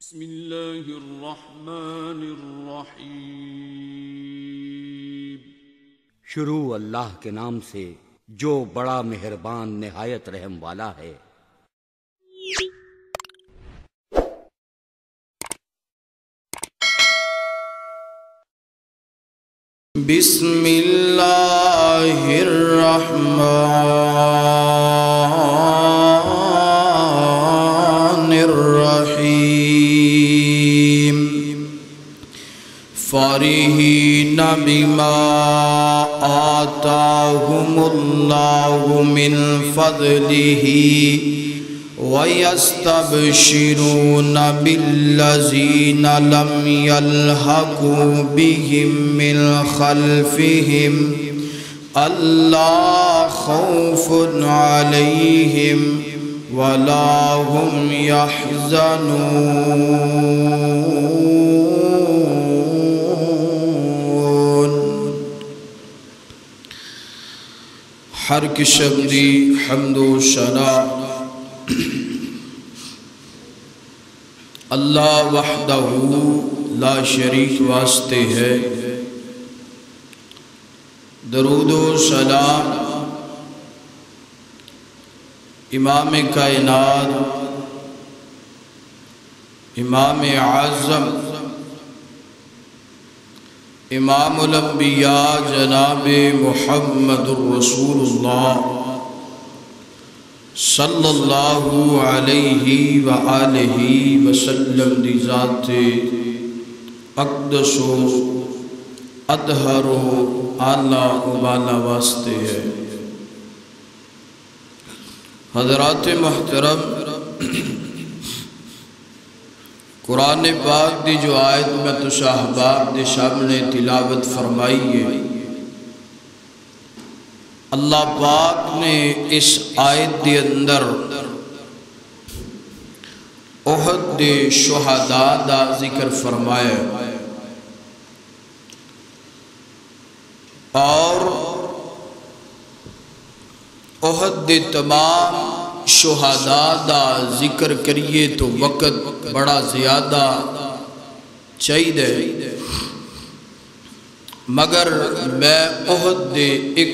بسم اللہ الرحمن الرحیم۔ شروع اللہ کے نام سے جو بڑا مہربان نہایت رحم والا ہے۔ بسم اللہ الرحمن الرحیم۔ فارحین بما آتاہم اللہ من فضلہ وَيَسْتَبْشِرُونَ بِالَّذِينَ لَمْ يَلْحَقُوا بِهِمْ مِنْ خَلْفِهِمْ أَلَّا خَوْفٌ عَلَيْهِمْ وَلَا هُمْ يَحْزَنُونَ۔ ہر قسم دی حمد و ثنا اللہ وحدہ لا شریک واسطے ہے۔ درود و سلام امام کائنات، امام اعظم، امام الانبیاء جناب محمد الرسول اللہ صلی اللہ علیہ وآلہ وسلم دی ذات اقدس و اطہر و اعلیٰ و بالا واسطے ہے۔ حضرات محترم، قرآن پاک دی جو آیت میں تو صحابات دے سامنے تلاوت فرمائی ہے، اللہ پاک نے اس آیت دے اندر احد دے شہداء دا ذکر فرمایا اور احد دے تمام شہداء دا ذکر کریے تو وقت بڑا زیادہ چاہیے، مگر میں احد دے ایک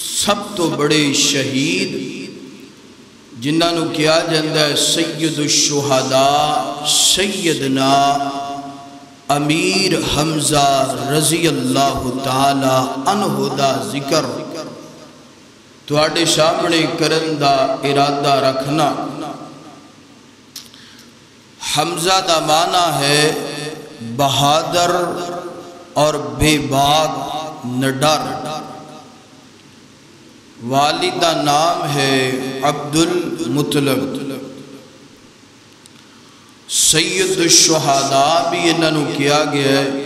سب تو بڑے شہید جنہاں نو کیا جاندہ ہے سید الشہداء سیدنا امیر حمزہ رضی اللہ تعالی عنہ دا ذکر تواڈے سامنے کرن دا ارادہ رکھنا۔ حمزہ دا معنی ہے بہادر اور بے باک نڈر۔ والد کا نام ہے عبد المطلب۔ سید الشہداء بھی انہوں کیا گیا ہے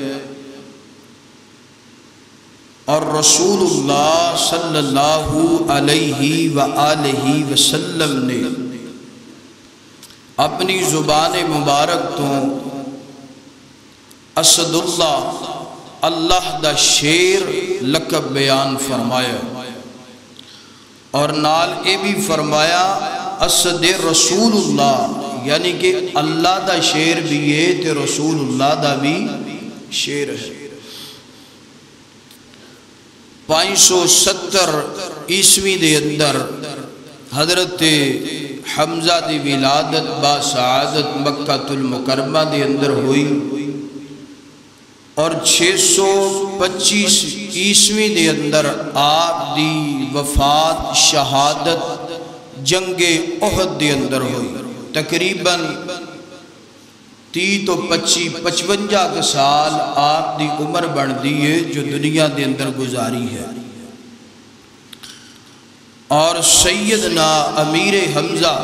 اور رسول اللہ صلی اللہ علیہ وآلہ وسلم نے اپنی زبان مبارک تو اسد اللہ دا شیر لقب بیان فرمایا اور نال اے بھی فرمایا اسد رسول اللہ، یعنی کہ اللہ دا شیر بھی ہے تے رسول اللہ دا بھی شیر ہے۔ 570 عیسوی دے اندر حضرت حمزہ دی ولادت با سعادت مکہ المکرمہ دے اندر ہوئی اور 625 عیسوی دے اندر آپ دی وفات شہادت جنگ احد دے اندر ہوئی۔ تقریباً 30 تو 55 سال آپ دی عمر بن دی ہے جو دنیا دے اندر گزاری ہے۔ اور سیدنا امیر حمزہ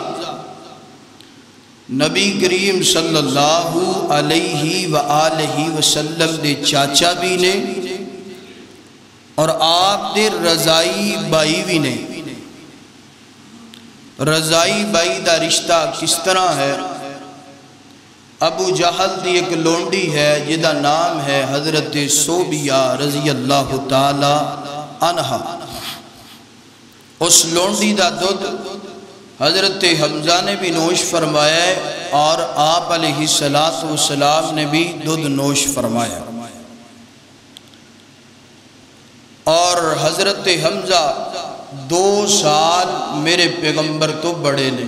نبی کریم صلی اللہ علیہ وآلہ وسلم دے چاچا بھی نے اور آپ دے رضائی بائی بھی نے۔ رضائی بائی دا رشتہ کس طرح ہے؟ ابو جہل دی ایک لونڈی ہے جدا نام ہے حضرت صوبیہ رضی اللہ تعالی عنہ۔ اس لونڈی دا دودھ حضرت حمزہ نے بھی نوش فرمایا ہے اور آپ علیہ السلام نے بھی دودھ نوش فرمایا. اور حضرت حمزہ 2 سال میرے پیغمبر تو بڑے نے.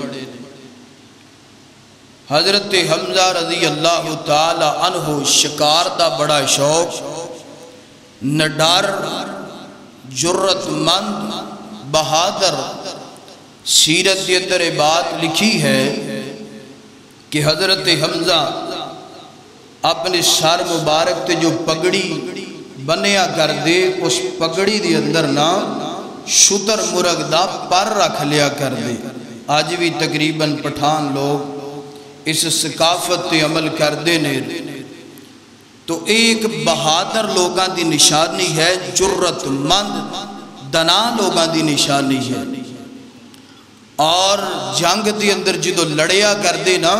حضرت حمزہ رضی اللہ تعالی عنہ شکار دا بڑا شوق، نڈر، جرت مند، بہادر. سیرت کے اندر بات لکھی ہے کہ حضرت حمزہ اپنے سر مبارک تے جو پگڑی بنیا کر دے، اس پگڑی دے اندر نا شتر مرغ دا پر رکھ لیا کر دے. آج بھی تقریباً پٹھان لوگ اس ثقافت تے عمل کردے نے. تو ایک بہادر لوگاں دی نشانی ہے، جرت مند دنا لوگاں دی نشانی ہے. اور جنگ دے اندر جدو لڑیا کردے نا،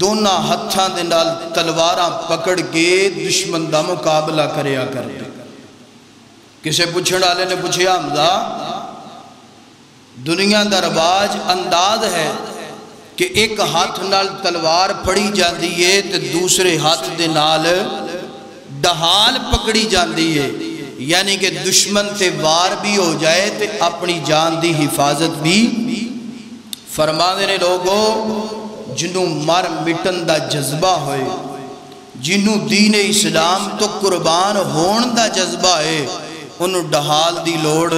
دونوں ہتھاں دے نال تلواراں پکڑ کے دشمن دا مقابلہ کریا کردے. کسے پوچھن والے نے پوچھیا، حمزہ دنیا دا رواج انداز ہے کہ ایک ہاتھ نال تلوار پھڑی جاندی ہے تے دوسرے ہاتھ دے نال ڈھال پکڑی جاندی ہے، یعنی کہ دشمن تے وار بھی ہو جائے تے اپنی جان دی حفاظت بھی. فرماندے نے لوگوں جنوں مر مٹن دا جذبہ ہوئے، جنوں دین اسلام تو قربان ہون دا جذبہ ہے، انہوں ڈھال دی لوڑ.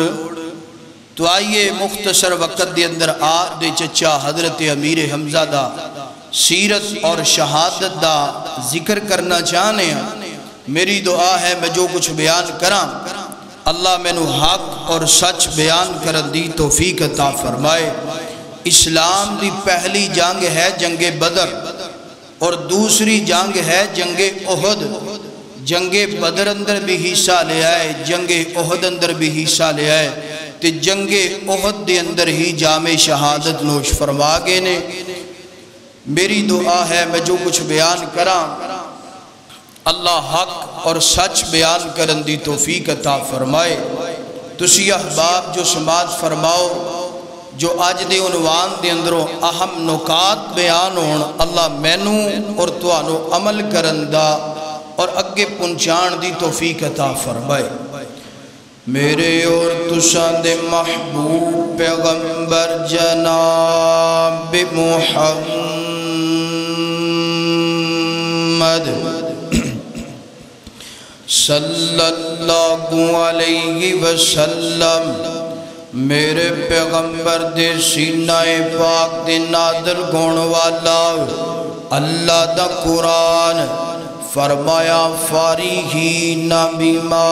تو آئیے مختصر وقت دے اندر آپ دے چچا حضرت امیر حمزہ دا سیرت اور شہادت دا ذکر کرنا چاہنے ہیں. میری دعا ہے میں جو کچھ بیان کراں اللہ میں نو حق اور سچ بیان کرن دی توفیق عطا فرمائے. اسلام دی پہلی جنگ ہے جنگ بدر، اور دوسری جنگ ہے جنگ احد. جنگ بدر اندر بھی حصہ لے آئے، جنگ احد اندر بھی حصہ لے آئے، تے جنگ احد دے اندر ہی جامع شہادت نوش فرما گئے نے. میری دعا ہے میں جو کچھ بیان کراں اللہ حق اور سچ بیان کرن دی توفیق عطا فرمائے. تسی احباب جو سماعت فرماؤ، جو آج دے عنوان دے اندروں اہم نکات بیان ہون، اللہ مینو اور توانو عمل کرن دا اور اگے پہنچان دی توفیق عطا فرمائے. میرے اور تساں دے محبوب پیغمبر جناب محمد صلی اللہ علیہ وسلم، میرے پیغمبر دے سینہ پاک دے نادل گون والا اللہ دا قرآن فرمایا فارحین بما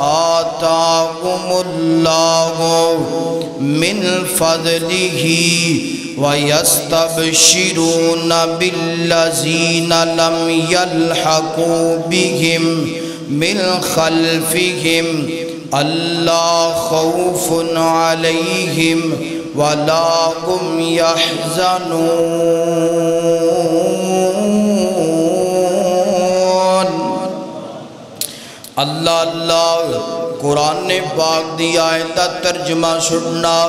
آتاکم اللہ من فضلہ وَيَسْتَبْشِرُونَ بِالَّذِينَ لَمْ يَلْحَقُوا بِهِمْ مِنْ خَلْفِهِمْ أَلَّا خَوْفٌ عَلَيْهِمْ وَلَا هُمْ يَحْزَنُونَ. اللہ قرآن پاک دی آیت دا ترجمہ سننا.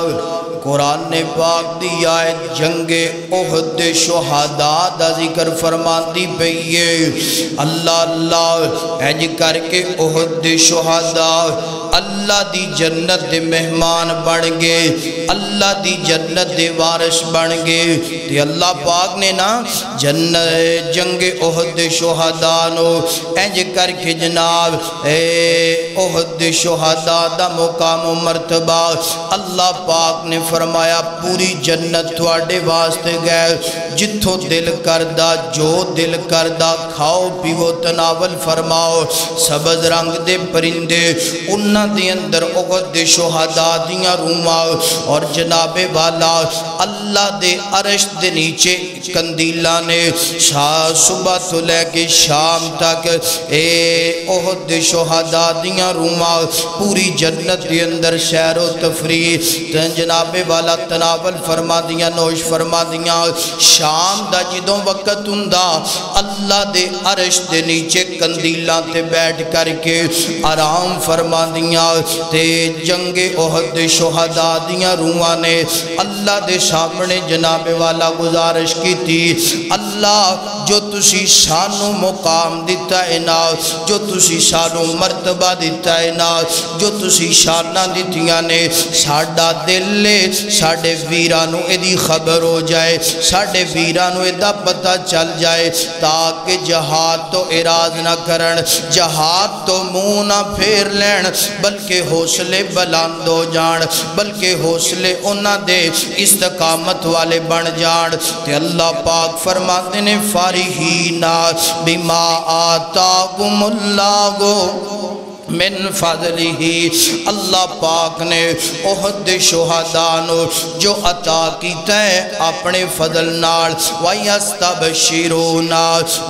قرآن پاک دی آیت جنگ احد شہداء دا ذکر فرماتی پئیے. اللہ اج کر کے احد شہداء اللہ دی جنت دے مہمان بن گئے، اللہ دی جنت دے وارث بن گئے. تے اللہ پاک نے نا جنگ احد شہداء نو اج کر کے جناب احد شہداء دا مقام و مرتبہ اللہ پاک نے فرمایا پوری جنت تواڈے واسطے گئے. جتھوں دل کردہ جو دل کردہ کھاؤ پیو تناول فرماؤ. سبز رنگ دے پرندے انہاں دے اندر احد شہداء دیاں روماں، اور جناب والا اللہ دے عرش دے نیچے کندیلاں نے صبح تو لے کے شام تک احد شہداء دیاں روماں پوری جنت دے اندر سیر و تفریح جناب والا تناول فرما دیاں نوش فرما دیاں. شام دا جدوں وقت ہوندا اللہ دے عرش دے نیچے کندیلاں تے بیٹھ کر کے آرام فرما دیاں. دیاں تے جنگ احد دے شہداء دیاں روحاں نے اللہ دے سامنے جناب والا گزارش کی تھی اللہ جو تسی سانو مقام دیتا ہے نا جو تسی سانو مرتبہ دیتا ہے نا جو تسی شانہ دیتیاں نے ساڑھا دل لے ساڑھے ویرانو ایدی خبر ہو جائے ساڑھے ویرانو ایدہ پتہ چل جائے تاکہ جہاد تو اراز نہ کرن جہاد تو منہ نہ پھیر لین بلکہ حوصلے بلند ہو جان بلکہ حوصلے انہ دے استقامت والے بن جان تے اللہ پاک فرماتے نے فارحینا بما آتاکم اللہ من فضلہی اللہ پاک نے احد شہداء نو جو عطا کیتا ہے اپنے فضل نال وَيَسْتَبْشِرُونَ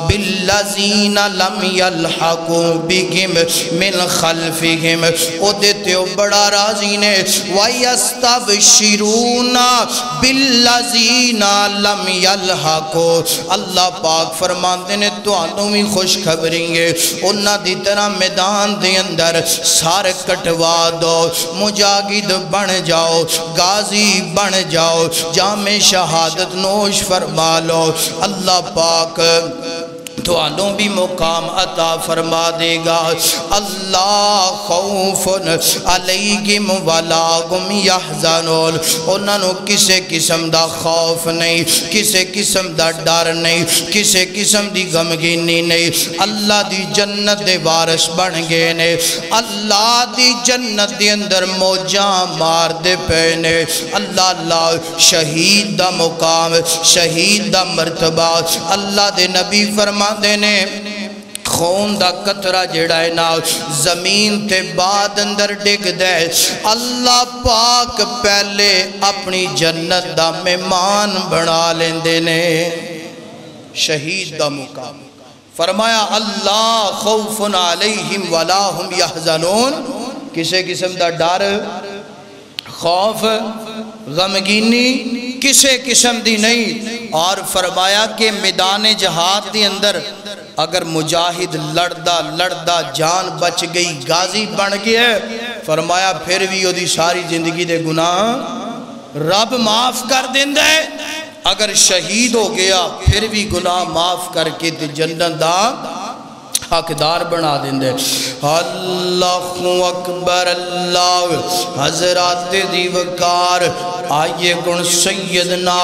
بِالَّذِينَ لَمْ يَلْحَقُوا بِهِمْ مِنْ خَلْفِهِمْ او دیتے ہو بڑا راضی نے وَيَسْتَبْشِرُونَ بِالَّذِينَ لَمْ يَلْحَقُوا اللہ پاک فرماتے نے تو آنوں میں خوش خبریں گے انہاں دی طرح میدان دے اندر سار کٹوا دو مجاہد بن جاؤ غازی بن جاؤ جام شہادت نوش فرما لو اللہ پاک تو آنوں بھی مقام عطا فرما دے گا اللہ خوف علیہم ولا ہم یحزنون انہوں کسے قسم دا خوف نہیں کسے قسم دا ڈر نہیں کسے قسم دی غمگینی نہیں اللہ دی جنت دے وارث بن گئے نے اللہ دی جنت دے اندر موجاں مار دے پینے اللہ اللہ شہید دا مقام شہید دا مرتبہ اللہ دے نبی فرما دینے خون دا قطرہ جڑا ہے نا زمین تے بعد اندر ڈگ دے اللہ پاک پہلے اپنی جنت دا مہمان بنا لیندے نے شہید دا مقام فرمایا اللہ خوف علیہم ولا ہم یحزنون کسے قسم دا ڈر خوف غمگینی کسے قسم دی نہیں اور فرمایا کہ میدان جہاد دی اندر اگر مجاہد لڑدا جان بچ گئی غازی بن گیا فرمایا پھر بھی وہ دی ساری زندگی دے گناہ رب معاف کر دیں دے اگر شہید ہو گیا پھر بھی گناہ معاف کر کے تے جنت دا حقدار بنا دیں دے اللہ اکبر اللہ حضرات دیوکار آئیے گن سیدنا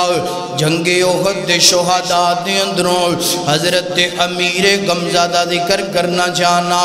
جنگ احد شہداء دے اندروں حضرت امیر غمزادہ ذکر کرنا چاہنا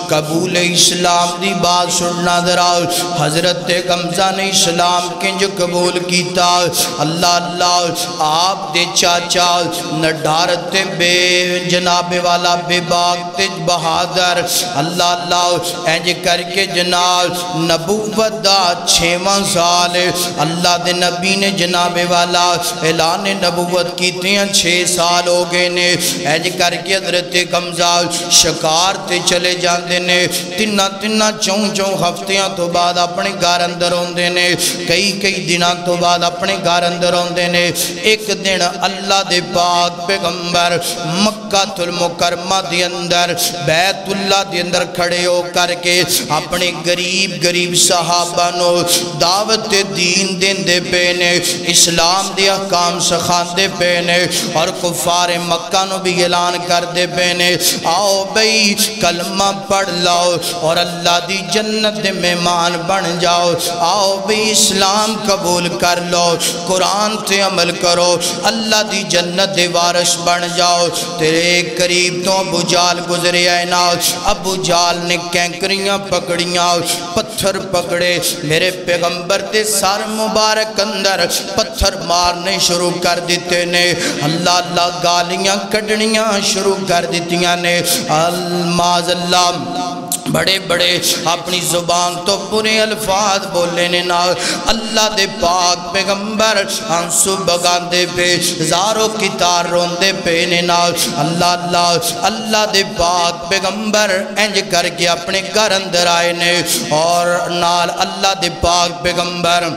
قبول اسلام دی بات سننا درا حضرت غمزہ نے اسلام کنج قبول کیتا اللہ اللہ آپ دے چاچا نڈارت بے جناب والا بے باغ بہادر اللہ اللہ اینج کر کے جناب نبوت دا 6واں سال اللہ دے نبی نے جناب والا اعلان نبوت کیتے ہیں 6 سال ہو گئے نے اینج کر کے حضرت غمزہ شکار تے چلے جاندے نے تینہ چون ہفتیاں تو بعد اپنے گھر اندر ہوندے نے کئی دنوں تو بعد اپنے گھر اندر ہوندے نے ایک دن اللہ دے پاک پیغمبر مکہ المکرمہ دے اندر بیت اللہ دے اندر کھڑے ہو کر کے اپنے غریب صحابہ نو دعوت دین دین دے پینے اسلام دے احکام سخان دے پینے اور کفار مکہ نو بھی اعلان کر دے پینے آؤ بھئی کلمہ پڑھ لاؤ اور اللہ دی جنت دے مہمان بن جاؤ آؤ بھئی اسلام قبول کر لو قرآن تے عمل کرو اللہ دی جنت دے وارث بن جاؤ تیرے قریب تو ابو جال گزرے آئے نا ابو جال نے کینکریاں پکڑیاں پتھر پکڑے میرے پیغمبر دے سار مبارک اندر پتھر مارنے شروع کر دیتے نے اللہ اللہ گالیاں کڑنیاں شروع کر دیتیاں نے الماز اللہ بڑے اپنی زبان تو پورے الفاظ بولے نے نا اللہ دے پاک پیغمبر آنسو بگان دے پہ زاروں کی تار رون دے پہ نے نا اللہ دے پاک پیغمبر انج کر کے اپنے گھر اندر آئے نے اور نال اللہ دے پاک پیغمبر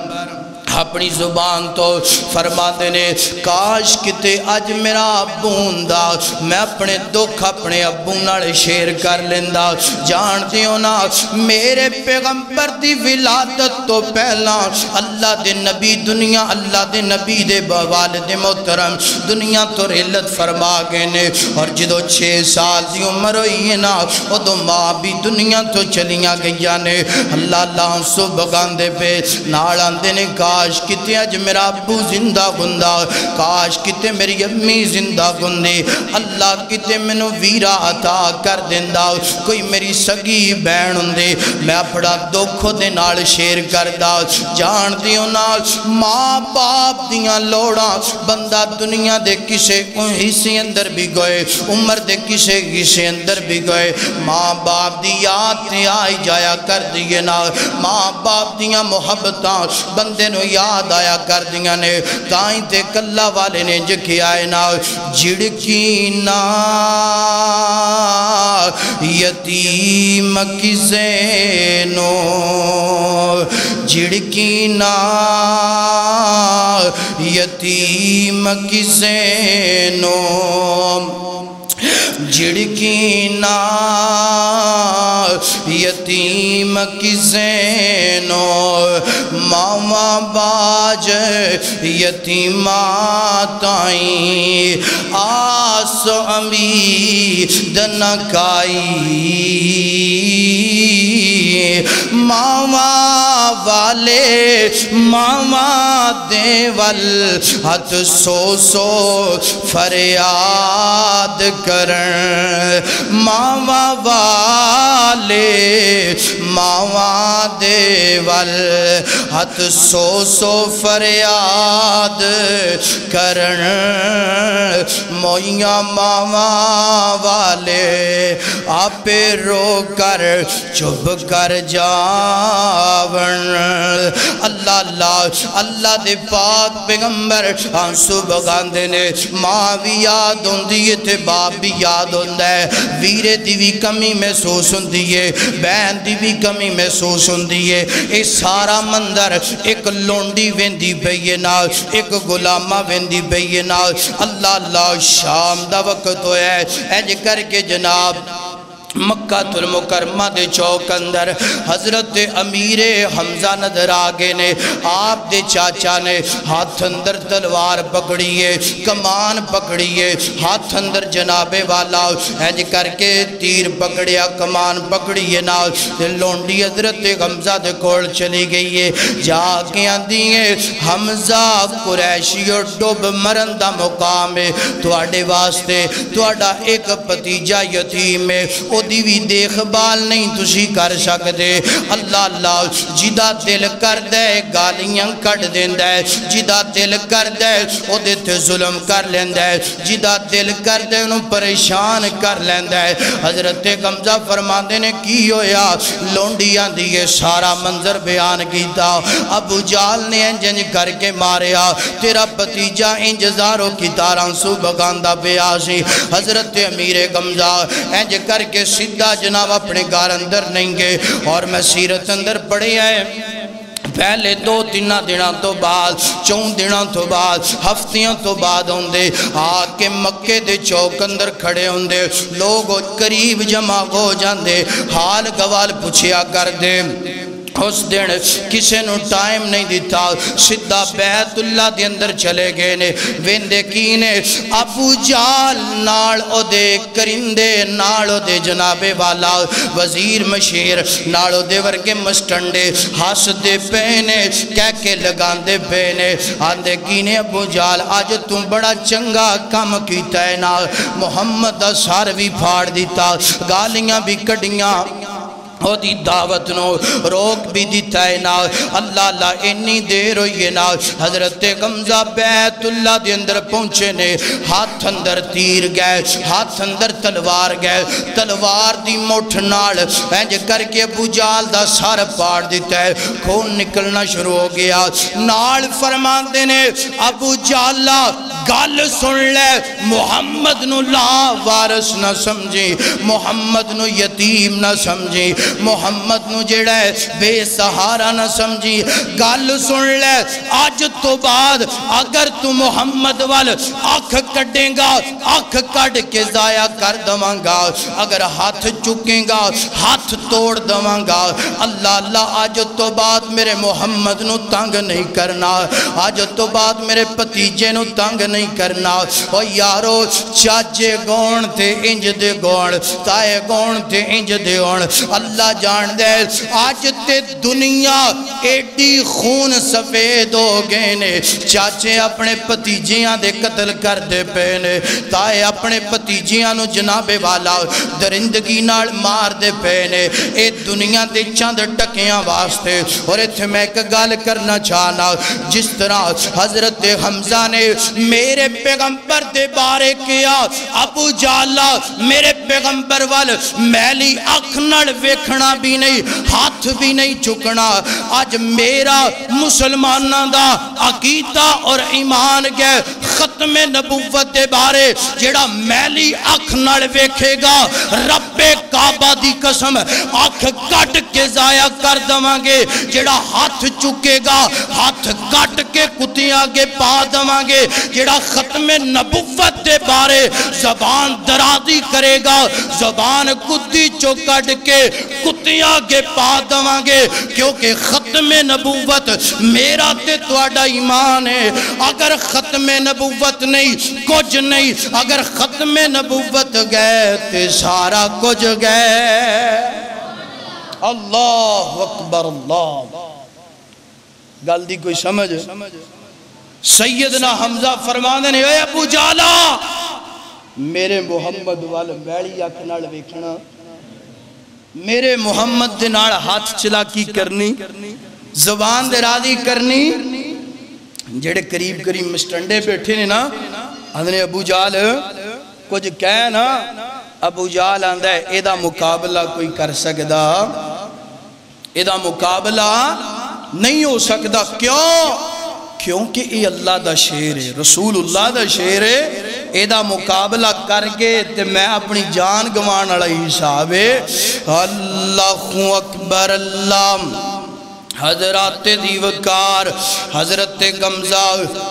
اپنی زبان تو فرماتے نے کاش کتے اج میرا ابو ہوندا میں اپنے دکھ اپنے ابو نال شیئر کر لیندا جانتے ہو نا میرے پیغمبر دی ولادت تو پہلا اللہ دے نبی دنیا اللہ دے نبی دے والد محترم دنیا تو رحلت فرما گئے نے اور جدو 6 سال دی عمر ہوئی ہے نا ادو ماں بھی دنیا تو چلیاں گئیاں نے اللہ اللہ سو بگاندے پہ نال آندے نے کاش کتے اج میرا ابو زندہ گندہ کاش کتے میری امی زندہ گندے اللہ کتے منو ویرا عطا کر دیندہ کوئی میری سگی بین ہندے میں اپنا دکھو دے نال شیر کردہ جان دیو نال ماں باپ دیاں لوڑا بندہ دنیا دے کسے حصے اندر بھی گئے عمر دے کسے حصے اندر بھی گئے ماں باپ دی یاد تے آئی جایا کر دیئے نا ماں باپ دیاں محبتاں بندے نو یاد آیا کر دیاں نے تائیں تے کلہ والے نے جکے آئے نا جڑکی نا یتیم کسے نو جڑکی نا یتیم کسے نو جڑکی نا یتیم کسے نو ماما باج یتیمہ تائیں آس امید نکائی ماما والے ماما دیول ہاتھ سو سو فریاد کرن ماما والے ماما دیول ہاتھ سو سو فریاد کرن مویاں ماما والے آپ رو کر چپ کر جاون اللہ اللہ اللہ دے پاک پیغمبر آنسو بگاندے نے ماں بھی یاد ہوندی تے باپ بھی یاد ہوندہ ہے ویرے دی بھی کمی محسوس ہوندی ہے بہن دی بھی کمی محسوس ہوندی ہے اے سارا مندر ایک لونڈی ویندی پئیے نال ایک غلامہ ویندی پئیے نال اللہ اللہ شام دا وقت ہویا ہے ایج کر کے جناب مکہ المکرمہ دے چوک اندر حضرت امیر حمزہ نظر آگے نے آپ دے چاچا نے ہاتھ اندر تلوار پکڑیے کمان پکڑیے ہاتھ اندر جناب والا ہنج کر کے تیر پکڑیا کمان پکڑیے نا لونڈی حضرت حمزہ دے کول چلی گئی ہے جا کے آندیے حمزہ قریشی اور ڈوب مرندہ مقام ہے تواڈے واسطے تواڈا ایک پتیجہ یتیم ہے دی بھی دیکھ بال نہیں تسی کر سکتے اللہ اللہ جدا دل کر دے گالیاں کٹ دین دے جدا دل کر دے او دیتے ظلم کر لین دے جدا دل کر دے انہوں پریشان کر لین دے حضرت حمزہ فرماندے نے کی ہویا لونڈیاں دیئے سارا منظر بیان کیتا ابو جال نے انجنج کر کے ماریا تیرا پتیجہ انجزاروں کی تاراں سو بگاندہ بیاسی حضرت امیر حمزہ انج کر کے سیدھا جناب اپنے گھر اندر نہیں گے اور میں سیرت اندر پڑھی ہے پہلے 2-3 دنوں تو بعد 4 دنوں تو بعد ہفتیاں تو بعد ہوندے آکے مکے دے چوک اندر کھڑے ہوندے لوگ قریب جمع ہو جاندے حال گوال پوچھیا کر دے اس دن کسے نو ٹائم نہیں دیتا سدھا بیت اللہ دے اندر چلے گئے نے ویندے کینے ابو جال نال او دے کرندے نال او دے جناب والا وزیر مشیر نال او دے ورگے مسٹنڈے ہاس دے پہنے کہہ کے لگان دے پہنے آندے کینے ابو جال آج تم بڑا چنگا کام کیتا ہے نال محمد سار بھی پھاڑ دیتا گالیاں بھی کڑیاں او دی دعوت نو روک بھی دیتا ہے نا اللہ اللہ انی دیر ہوئی نا حضرت حمزہ بیت اللہ دے اندر پہنچے نے ہاتھ اندر تیر گئے ہاتھ اندر تلوار گئے تلوار دی موٹھ نال اینج کر کے ابو جال دا سار پاڑ دیتا ہے خون نکلنا شروع ہو گیا نال فرمان دینے ابو جالا گال سن لے محمد نو لا وارث نہ سمجھی محمد نو یتیم نہ سمجھی محمد نو جڑا ہے بے سہارا سہارا نہ سمجھی گل سن لے آج تو بعد اگر تو محمد وال آنکھ کڈیں گا آنکھ کڈ کے ضائع کر دواں گا اگر ہاتھ چکیں گا ہاتھ توڑ دواں گا اللہ اللہ آج تو بعد میرے محمد نو تنگ نہیں کرنا آج تو بعد میرے پتیجے نو تنگ نہیں کرنا او یارو چاچے گون تے انج دے گون تائے گون تے انج دے گون اللہ جان دے آج تے دنیا ایڈی خون سفید ہو گئے نے چاچے اپنے پتیجیاں دے قتل کر دے پینے تائے اپنے پتیجیاں نو جناب والا درندگی نال مار دے پینے اے دنیا دے چند ٹکیاں واسطے اور ایتھے میں ایک گال کرنا چاہنا جس طرح حضرت حمزہ نے میرے پیغمبر دے بارے کیا ابو جالا میرے پیغمبر وال میلی اکھنڑ ویکھنا بھی نہیں ہاتھ بھی نہیں چکنا آج میرا مسلمانہ دا عقیدہ اور ایمان گئے ختم نبوت دے بارے جیڑا میلی اکھنڑ ویکھے گا رب کعبہ دی قسم آنکھ کٹ کے ضائع کر دوانگے جیڑا ہاتھ چکے گا ہاتھ کٹ کے کتیاں آگے پا دوانگے جیڑا ختم نبوت دے بارے زبان درازی کرے گا زبان کتی چوکڑ کے کتیاں آگے پا دوانگے کیونکہ ختم نبوت میرا تے توڑا ایمان ہے اگر ختم نبوت نہیں کچھ نہیں اگر ختم نبوت گئے تے سارا کچھ گئے اللہ اکبر اللہ گل دی کوئی سمجھ سیدنا حمزہ فرمانے نے اے ابو جالا میرے محمد والا میڑی اکھنال ویکھنا میرے محمد دے نال ہاتھ چلا کی کرنی زبان دے راضی کرنی جڑے قریب قریب مسٹنڈے بیٹھے نے نا آدھنے ابو جال کچھ کہہ نا ابو جال آندھا ہے ایدہ مقابلہ کوئی کر سکدا ایدہ مقابلہ نہیں ہو سکدا کیوں کیونکہ یہ اللہ دا شیر ہے رسول اللہ دا شیر ہے ایدہ مقابلہ کر کے تے میں اپنی جان گوان علیہ حساب ہے اللہ اکبر اللہ حضرات دیوکار حضرت غمزہ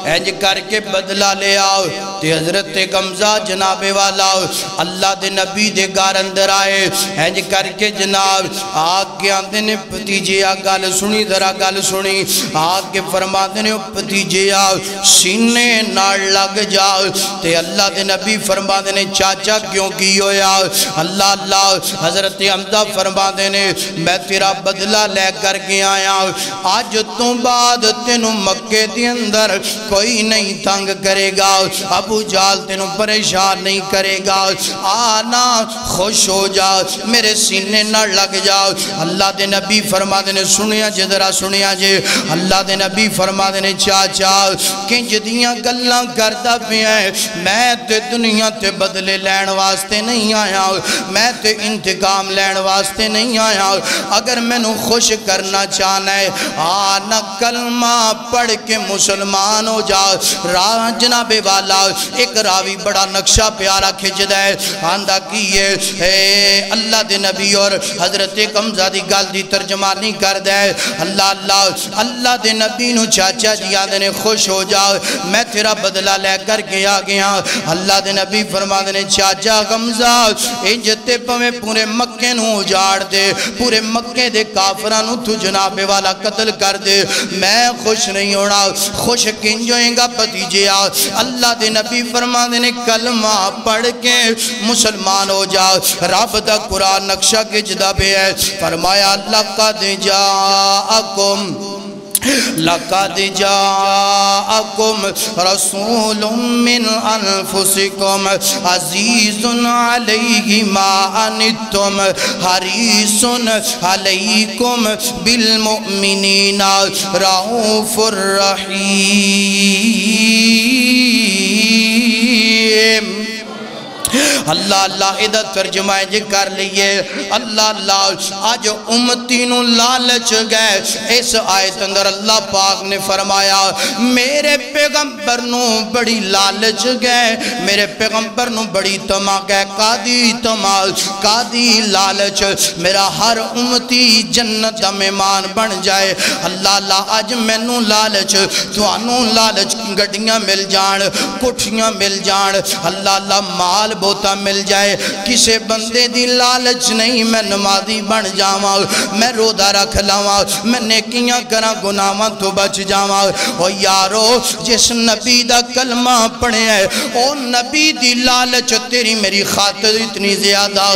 اینج کر کے بدلہ لے آؤ تے حضرت غمزہ جناب والا اللہ دے نبی دے گار اندر آئے اینج کر کے جناب آگ کے آندے نے پتیجے گال سنی ذرا گال سنی آگ کے فرما دے نے پتیجے سینے نار لگ جاؤ تے اللہ دے نبی فرما دے نے چاچا کیوں کی ہویا اللہ اللہ حضرت حمزہ فرما دے نے میں تیرا بدلہ لے کر کے آیا آج تو بعد تینوں مکے دی اندر کوئی نہیں تنگ کرے گا ابو جال تینوں پریشان نہیں کرے گا آنا خوش ہو جا میرے سینے نہ لگ جاؤ اللہ دے نبی فرما دینے سنیا جے ذرا سنیا جے اللہ دے نبی فرما دینے چاچا کنج دیاں گلاں کردا پیا ہے میں تے دنیا تے بدلے لین واسطے نہیں آیا میں تے انتقام لین واسطے نہیں آیا اگر میں نو خوش کرنا چاہنا ہے آنا کلمہ پڑھ کے مسلمان ہو جا جناب والا ایک راوی بڑا نقشہ پیارا کھچ دے آندہ کیے اللہ دے نبی اور حضرت غمزہ دی گل دی ترجمانی کر دے اللہ اللہ اللہ دے نبی نو چاچا جی آدھے نے خوش ہو جا میں تیرا بدلہ لے کر کے آگیا اللہ دے نبی فرما دے چاچا غمزہ انجتے پویں پورے مکے نو اجاڑ دے پورے مکے دے کافرانو تو جناب والا قتل کر دے میں خوش نہیں ہونا خوش کنجوئیں گا پتیجے اللہ دے نبی فرما دینے کلمہ پڑھ کے مسلمان ہو جا رب دا قرآن نقشہ کے جدہ بے ہے فرمایا لَقَدْ جَاءَكُمْ لَقَدْ جَاءَكُمْ رَسُولٌ مِّنْ أَنفُسِكُمْ عَزِيزٌ عَلَيْهِ مَا أَنِتُّمْ حَرِيصٌ عَلَيْكُمْ بِالْمُؤْمِنِينَ رَؤُوفٌ رَحِيمٌ اللہ اللہ ادھا ترجمہ جے کر لیے اللہ اللہ آج امتی نو لالچ گئے اس آیت اندر اللہ پاک نے فرمایا میرے پیغمبر نو بڑی لالچ گئے میرے پیغمبر نو بڑی تما گئے قادی لالچ میرا ہر امتی جنت دا مہمان بن جائے اللہ اللہ آج مینوں لالچ توانوں لالچ گڈیاں مل جان کوٹھیاں مل جان اللہ اللہ مال بوتا مل جائے کسے بندے دی لالچ نہیں میں نمازی بن جاواں میں روزہ رکھ لاواں میں نیکیاں کراں گناہاں تو بچ جاواں او یارو جس نبی دا کلمہ پڑھے ہے او نبی دی لالچ تیری میری خاطر اتنی زیادہ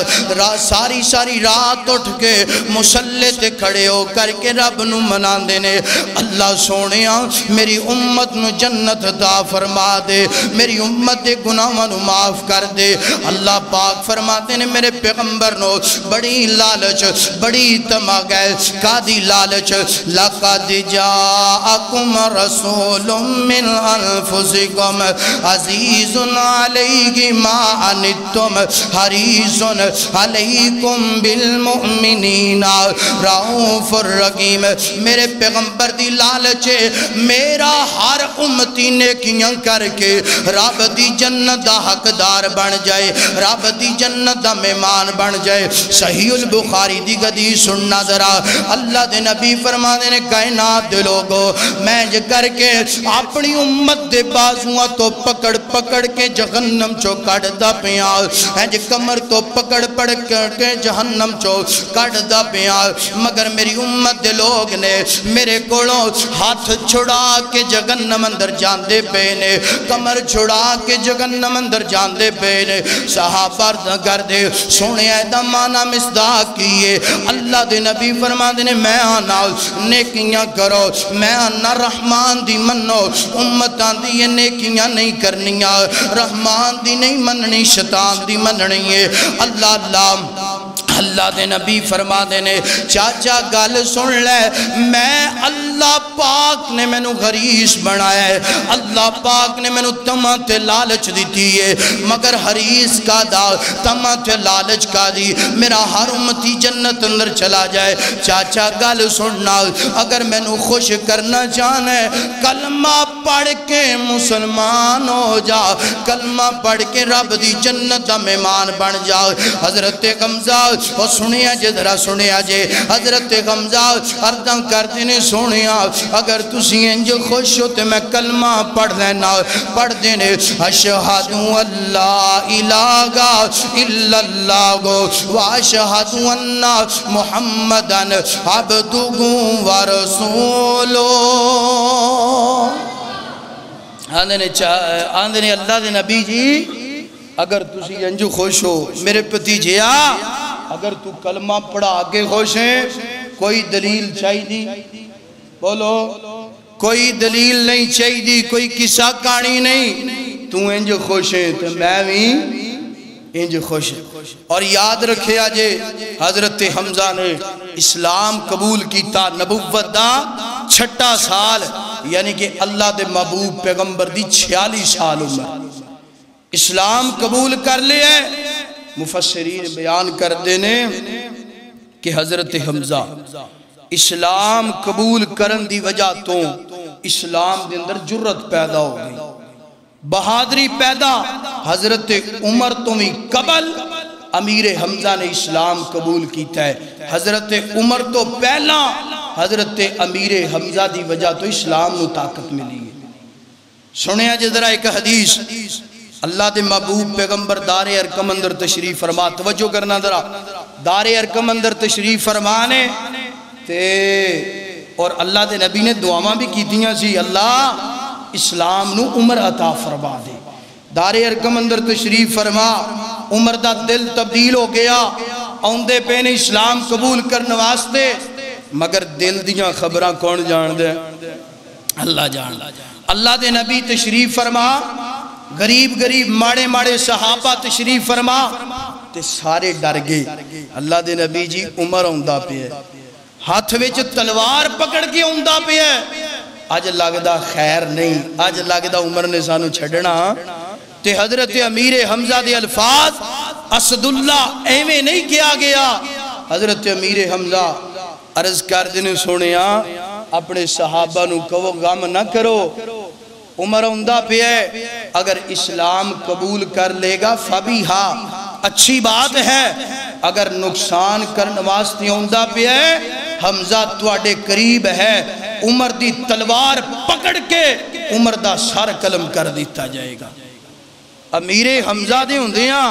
ساری رات اٹھ کے مصلی تے کھڑے ہو کر کے رب نو مناندے نے اللہ سونیاں میری امت نو جنت عطا فرما دے میری امت دے گناہاں نو معاف کر دے اللہ پاک فرماتے نے میرے پیغمبر نو بڑی لالچ بڑی تماغ ہے قادی لالچ لَقَدْ جَاءَكُمْ رَسُولٌ مِّنْ أَنفُسِكُمْ عَزِيزٌ عَلَيْهِ مَا عَنِتُّمْ حَرِيصٌ عَلَيْكُمْ بِالْمُؤْمِنِينَ رَؤُوفٌ رَحِيمٌ میرے پیغمبر دی لالچ میرا ہر امتی نیکیاں کر کے رب دی جنت دا حقدار بن جائے رب دی جنت دا مہمان بن جائے صحیح البخاری دی حدیث سننا ذرا اللہ دے نبی فرمانے نے کائنات دے لوگو میں جو کر کے اپنی امت دے بازوਆਂ تو پکڑ کے جہنم چو کٹ دا پیاں جو کمر تو پکڑ کے جہنم چو کٹ دا پیاں مگر میری امت دے لوگ نے میرے کولوں ہاتھ چھڑا کے جہنم اندر جاندے پے نے کمر چھڑا کے جہنم اندر جاندے پے نے صحابہ کر دے سونے ایدہ مانا مصداق کیے اللہ دے نبی فرما دے میں آنا نیکیاں کرو میں آنا رحمان دی منو امتان دی یہ نیکیاں نہیں کرنیاں رحمان دی نہیں مننی شیطان دی مننی ہے اللہ دے نبی فرما دینے چاچا گل سن لے میں اللہ پاک نے میں نو غریش بنایا ہے اللہ پاک نے میں نو تمہ تے لالچ دیتی ہے مگر حریص کا دا تمہ تے لالچ کا دی میرا ہر امتی جنت اندر چلا جائے چاچا گل سننا اگر میں نو خوش کرنا چاہنے کلمہ پڑھ کے مسلمان ہو جا کلمہ پڑھ کے رب دی جنت دا مہمان بن جا حضرت غمزہ وہ سنیا جے ذرا سنیا جے حضرت غمزہ اردم کرتے نے سنیا اگر تسی انج خوش ہوتے میں کلمہ پڑھ لینا پڑھ دینے اشہد اللہ الہ الا اللہ واشہد ان محمدن عبدہ ورسولہ آندھنے اللہ دے نبی جی اگر تسی انجو خوش ہو میرے پتیجیا اگر تو کلمہ پڑھا کے خوش ہیں کوئی دلیل چاہی دی بولو کوئی دلیل نہیں چاہی دی کوئی قصہ کہانی نہیں تو انج خوش ہیں تو میں بھی انج خوش ہیں اور یاد رکھے آجے حضرت حمزہ نے اسلام قبول کیتا نبوت دا 6 سال یعنی کہ اللہ دے محبوب پیغمبر دی 46 سال عمر اسلام قبول کر لیا مفسرین بیان کر دینے کہ حضرت حمزہ اسلام قبول کرن دی وجہ تو اسلام دے اندر جرت پیدا ہو گئی بہادری پیدا حضرت عمر تو بھی قبل امیر حمزہ نے اسلام قبول کیتا ہے حضرت عمر تو پہلا حضرت امیر حمزہ دی وجہ تو اسلام نو طاقت ملی ہے سنیا جے ذرا ایک حدیث اللہ دے محبوب پیغمبر دار ارقم اندر تشریف فرما توجہ کرنا ذرا دار ارقم اندر تشریف فرمانے تے اور اللہ دے نبی نے دعاواں بھی کی دیاں سی اللہ اسلام نو عمر عطا فرما دے دار ارقم اندر تشریف فرما عمر دا دل تبدیل ہو گیا اوندے پہ نے اسلام قبول کرنے واسطے مگر دل دیاں خبراں کون جان دے اللہ جان اللہ دے نبی تشریف فرما غریب ماڑے صحابہ تشریف فرما تے سارے ڈر گئے اللہ دے نبی جی عمر ہوندہ پہ ہے ہاتھ وچ تلوار پکڑ کے ہوندہ پہ ہے آج لگدا خیر نہیں آج لگدا عمر نے سانو چھڑنا تے حضرت امیر حمزہ دے الفاظ اسداللہ ایویں نہیں کیا گیا. حضرت امیر حمزہ عرض کر دینے سونیا اپنے صحابہ نو کہو غم نہ کرو، عمر ہوندہ پہ ہے، اگر اسلام قبول کر لے گا فبیہا اچھی بات ہے، اگر نقصان کرنے واسطے ہوندہ پہ ہے حمزہ تواڈے قریب ہے، عمر دی تلوار پکڑ کے عمر دا سر قلم کر دیتا جائے گا. امیر حمزہ دے ہوندیاں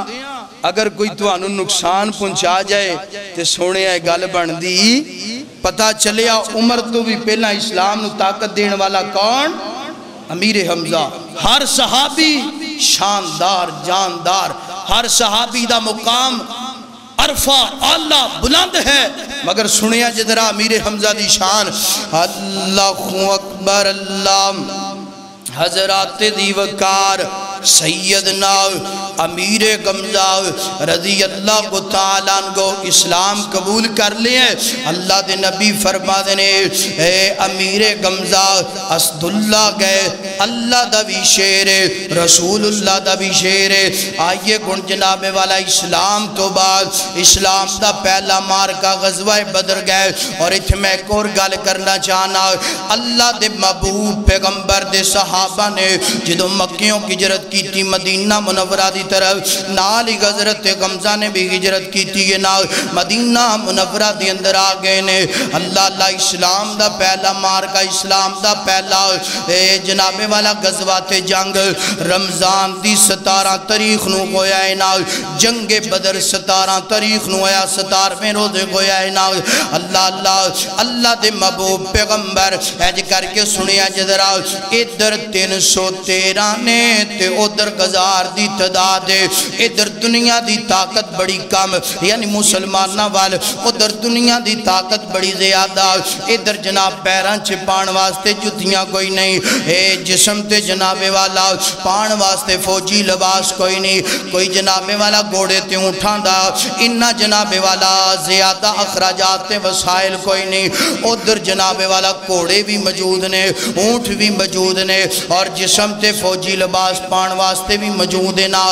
اگر کوئی توانو نقصان پہنچا جائے تے سونے آئے گل بن دی پتہ چلیا عمر تو بھی پہلا اسلام نو طاقت دین والا کون؟ امیر حمزہ. ہر صحابی شاندار جاندار، ہر صحابی دا مقام عرفہ اللہ بلند ہے، مگر سنیا جدرا امیر حمزہ دی شان. اللہ اکبر اللہ. حضرات دی وقار سیدنا امیر حمزہ رضی اللہ تعالیٰ عنہ اسلام قبول کر لئے. اللہ دے نبی فرما دینے اے امیر حمزہ اسداللہ گئے، اللہ دا بھی شیر رسول اللہ دا بھی شیر. آئیے گن جناب والا اسلام تو بعد اسلام دا پہلا مارکہ غزوہ بدر گئے. اور اتھ میں ایک اور گل کرنا چاہنا، اللہ دے محبوب پیغمبر دے صحابہ نے جدو مکیوں کی ہجرت کی تھی مدینہ منورہ دی طرف، نال ہی حضرت حمزہ نے بھی ہجرت کی تھی، یہ نال مدینہ منورہ دی اندر آگئے نے. اللہ اسلام دا پہلا مارکہ، اسلام دا پہلا جناب والا غزوات جنگ رمضان دی 17 تاریخ نو ہویا ہے نال. جنگ بدر 17 تاریخ نو ہویا، 17ویں روزے ہویا ہے نال. اللہ دے محبوب پیغمبر ایج کر کے سنیا جدرا ادھر 313 نے تے ادھر گزار دی تعداد، ادھر دنیا دی طاقت بڑی کم، یعنی مسلمانہ وال ادھر دنیا دی طاقت بڑی زیادہ، ادھر جناب پیران چھ پان واسطے جتیاں کوئی نہیں، جسم تے جناب والا پان واسطے فوجی لباس کوئی نہیں، کوئی جناب والا گوڑے تے اٹھان دا، انہا جناب والا زیادہ اخراجات وسائل کوئی نہیں. ادھر جناب والا گوڑے بھی موجود نے، اونٹ بھی موجود نے، اور جسم تے فوجی لباس پان واسطے بھی موجود ہے نا.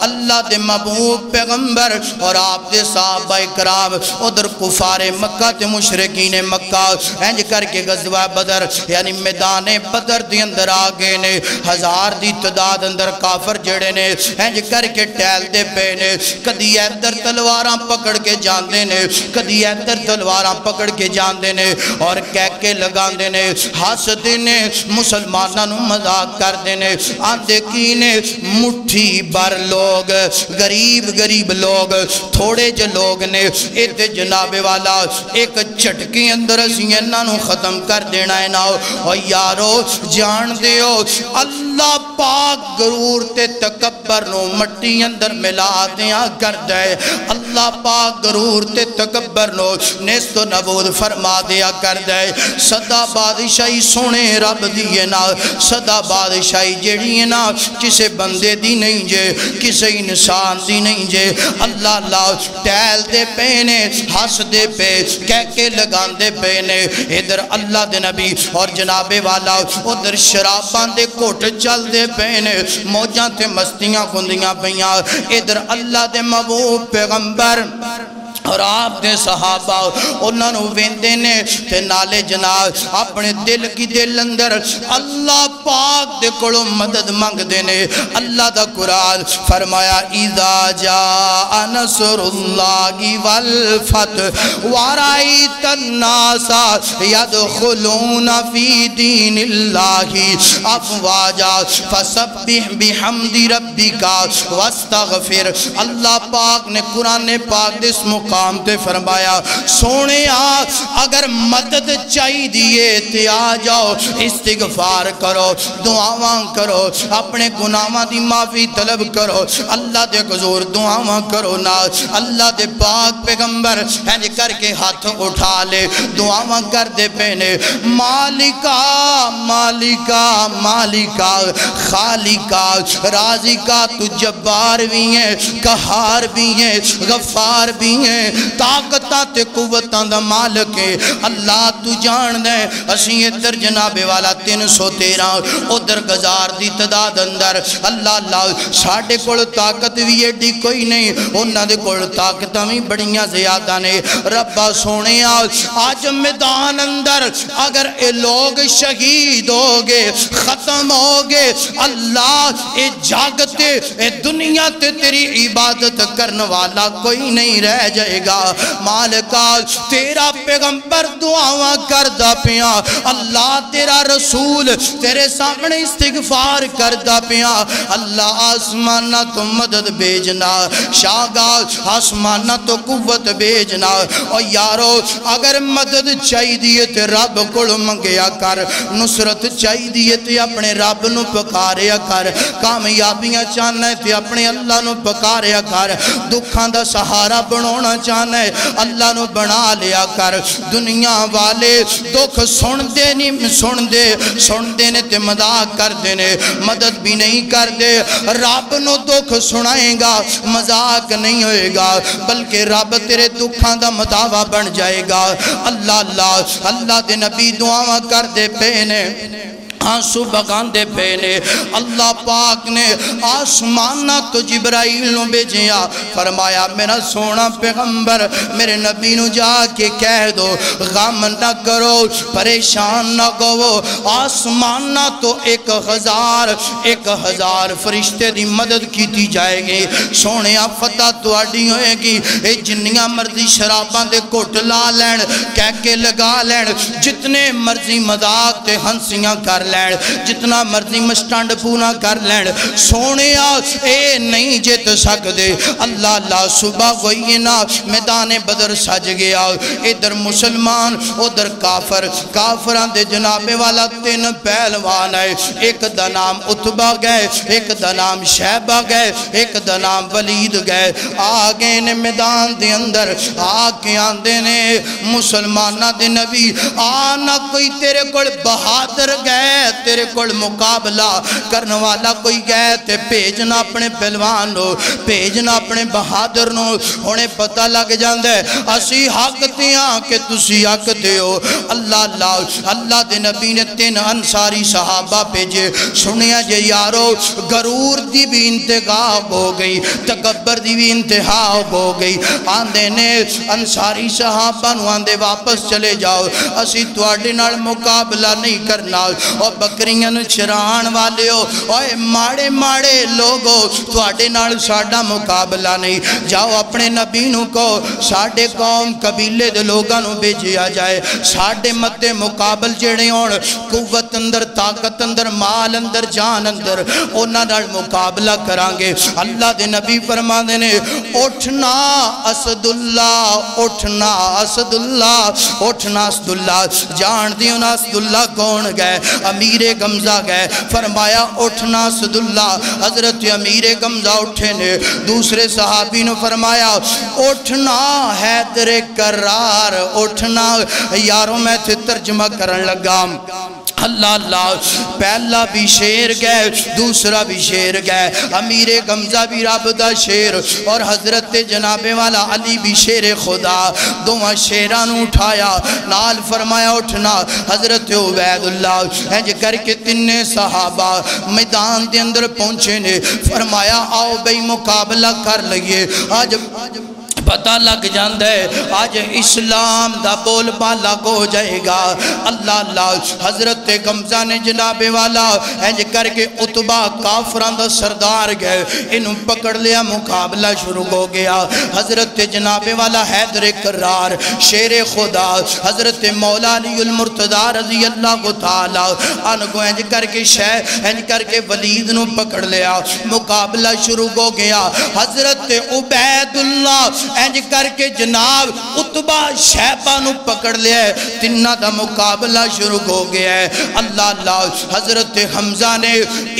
اللہ دے محبوب پیغمبر اور آپ دے صحابہ کرام ادھر کفار مکہ تے مشرکین مکہ انج کر کے غزوہ بدر یعنی میدان بدر دی اندر آگے نے. 1000 دی تعداد اندر کافر جڑے نے انج کر کے ٹیل دے پے نے، کدی ادھر تلواراں پکڑ کے جاندے نے، کدی ادھر تلواراں پکڑ کے جاندے نے، اور کہہ کے لگاندے نے، ہسدے نے، مسلماناں نو مذاق کر دینے. آندے کینے مٹھی بر لوگ، غریب لوگ، تھوڑے جو لوگ نے، ایت جناب والا ایک چٹکی اندر اسینہ نو ختم کر دینا ہے نا. اور یارو جان دیو اللہ پاک غرور تے تکبر نو مٹی اندر ملا دیا کر دے. اللہ پاک غرور تے تکبر نو نیست و نبود فرما دیا کر دے. صدا بادشاہی سونے رب دیئے نا، صدا بادشاہی جیڑی ہے نا کسے بندے دی نہیں جے، کسے انسان دی نہیں جے. اللہ ٹیل دے پینے، ہس دے پے، کہہ کے لگان دے پینے. ادھر اللہ دے نبی اور جناب والا ادھر شرابان دے کوٹ چل دے پینے، موجاں تے مستیاں کندیاں پیاں. ادھر اللہ دے محبوب پیغمبر اور آپ دے صحابہ انہاں نو ویندے نے تے نالے جناب اپنے دل کی دل اندر اللہ پاک دے کڑو مدد مانگ دینے. اللہ دا قرآن فرمایا اذا جاء نصر اللہ والفتح ورأیت الناس يدخلون فی دین اللہ افواجا فسبح بحمد ربک واستغفر. اللہ پاک نے قرآن پاک دے اس مقام تے فرمایا سونے اگر مدد چاہی دیئے تے آ جاؤ، استغفار کرو، دعاواں کرو، اپنے گناہاں دی معافی طلب کرو، اللہ دے حضور دعاواں کرو نا. اللہ دے پاک پیغمبر ہنج کر کے ہاتھ اٹھا لے، دعاواں کر دے پینے. مالکا مالکا مالکا خالقا رازقا، تو جبار بھی ہیں، قہار بھی ہیں، غفار بھی ہیں، طاقتاں تے قوتاں دا مالک ہے. اللہ تو جان دے اسی ادھر جناب والا 313 ادھر گزار دی تعداد اندر اللہ اللہ ساڈے کول طاقت بھی ایڈی کوئی نہیں انہاں دے کول طاقتاں بھی بڑیاں زیادہ نے ربا سونے آج میدان اندر اگر اے لوگ شہید ہو گے ختم ہو گے اللہ اے جاگتے اے دنیا تے تیری عبادت کرنے والا کوئی نہیں رہ جائے گا مالکا تیرا پیغمبر دعاواں کردہ پیا اللہ تیرا رسول تیرے سامنے استغفار کردہ پیا اللہ آسمانہ تو مدد بھیجنا شاگا آسمانہ تو قوت بھیجنا اور یارو اگر مدد چاہی دیئے تے رب کو منگیا کر نصرت چاہی دیئے تے اپنے رب نو پکاریا کر کامیابیاں چاہنا ہے تے اپنے اللہ نو پکاریا کر دکھان دا سہارا بنونا چاہنا ہے اللہ نو بنا لیا کر دنیا والے دکھ سن دے نے تے مذاق کر دینے مدد بھی نہیں کر دے رب نو دکھ سنائیں گا مذاق نہیں ہوئے گا بلکہ رب تیرے دکھان دا مداوع بن جائے گا اللہ دے نبی دعاواں کر دے پینے آنسو بگان دے پینے اللہ پاک نے آسمانہ تو جبرائیل نو بھیجیا فرمایا میرا سونا پیغمبر میرے نبی نو جا کے کہہ دو غم نہ کرو پریشان نہ گو آسمانہ تو 1000 فرشتے دی مدد کی دی جائے گی سونے فتح تو آڈی ہوئے گی اے جنیاں مرضی شراباں دے کوٹ لا لین کہہ کے لگا لین جتنے مرضی مذاق تے ہنسیاں کر لین جتنا مرضی مشٹانڈ پونا کر لین سونے اے نہیں جت سکدے اللہ صبح ہوئی نا میدان بدر سج گیا ادھر مسلمان ادھر کافران دے جناب والا 3 پہلوان ہے ایک دا نام عتبہ گئے ایک دا نام شیبہ گئے ایک دا نام ولید گئے آگے نے میدان دے اندر آگے آندے نے مسلمانہ دے نبی آنا کوئی تیرے کول بہادر گئے تیرے کول مقابلہ کرنے والا کوئی گئے تے بھیجنا اپنے پہلوان نو بھیجنا اپنے بہادر نو انہیں پتہ لگ جاندے اسی حق دیاں کہ تسی حق دیو اللہ دے نبی نے 3 انصاری صحابہ بھیجے سنیا جے یارو غرور دی بھی انتہا ہو گئی تکبر دی بھی انتہا ہو گئی آندے نے انصاری صحابہ نو آندے واپس چلے جاؤ اسی تواڈے نال مقابلہ نہیں کرنا اور بکریاں چران والے ہو اوے ماڑے ماڑے لوگو تواڈے نال ساڈا مقابلہ نہیں جاؤ اپنے نبی نو کو ساڈے قوم قبیلے دے لوگاں نو بھیجیا جائے ساڈے متے مقابل جڑے ہون قوت اندر طاقت اندر مال اندر جان اندر انہاں نال مقابلہ کرانگے اللہ دے نبی فرماندے نے اٹھنا اسد اللہ اٹھنا اسد اللہ اٹھنا اسد اللہ جان دیو نا اسد اللہ کون گئے امیر غمزہ گئے فرمایا اٹھنا اسد اللہ حضرت امیر غمزہ اٹھے نے دوسرے صحابی نے فرمایا اٹھنا حیدر کرار اٹھنا یاروں میں تھے ترجمہ کرن لگا اللہ پہلا بھی شیر گئے دوسرا بھی شیر گئے امیر غمزہ بھی رب دا شیر اور حضرت جناب والا علی بھی شیر خدا دوہاں شیران اٹھایا نال فرمایا اٹھنا حضرت عبید اللہ ہنج کر کے 3 صحابہ میدان دے اندر پہنچے نے فرمایا آؤ بھئی مقابلہ کر لئیے آج پتہ لگ جاندے آج اسلام دا بول بالا ہو جائے گا اللہ حضرت غمزہ نے جناب والا ہنج کر کے عتبہ کافران دا سردار گئے انہوں پکڑ لیا مقابلہ شروع ہو گیا حضرت جناب والا حیدر کرار شیر خدا حضرت مولا علی المرتضی رضی اللہ تعالی عنہ ہنج کر کے ہنج کر کے ولید نو پکڑ لیا مقابلہ شروع ہو گیا حضرت عبید اللہ اینج کر کے جناب عتبہ شیبہ نو پکڑ لیا ہے 3 دا مقابلہ شروع ہو گیا ہے اللہ حضرت حمزہ نے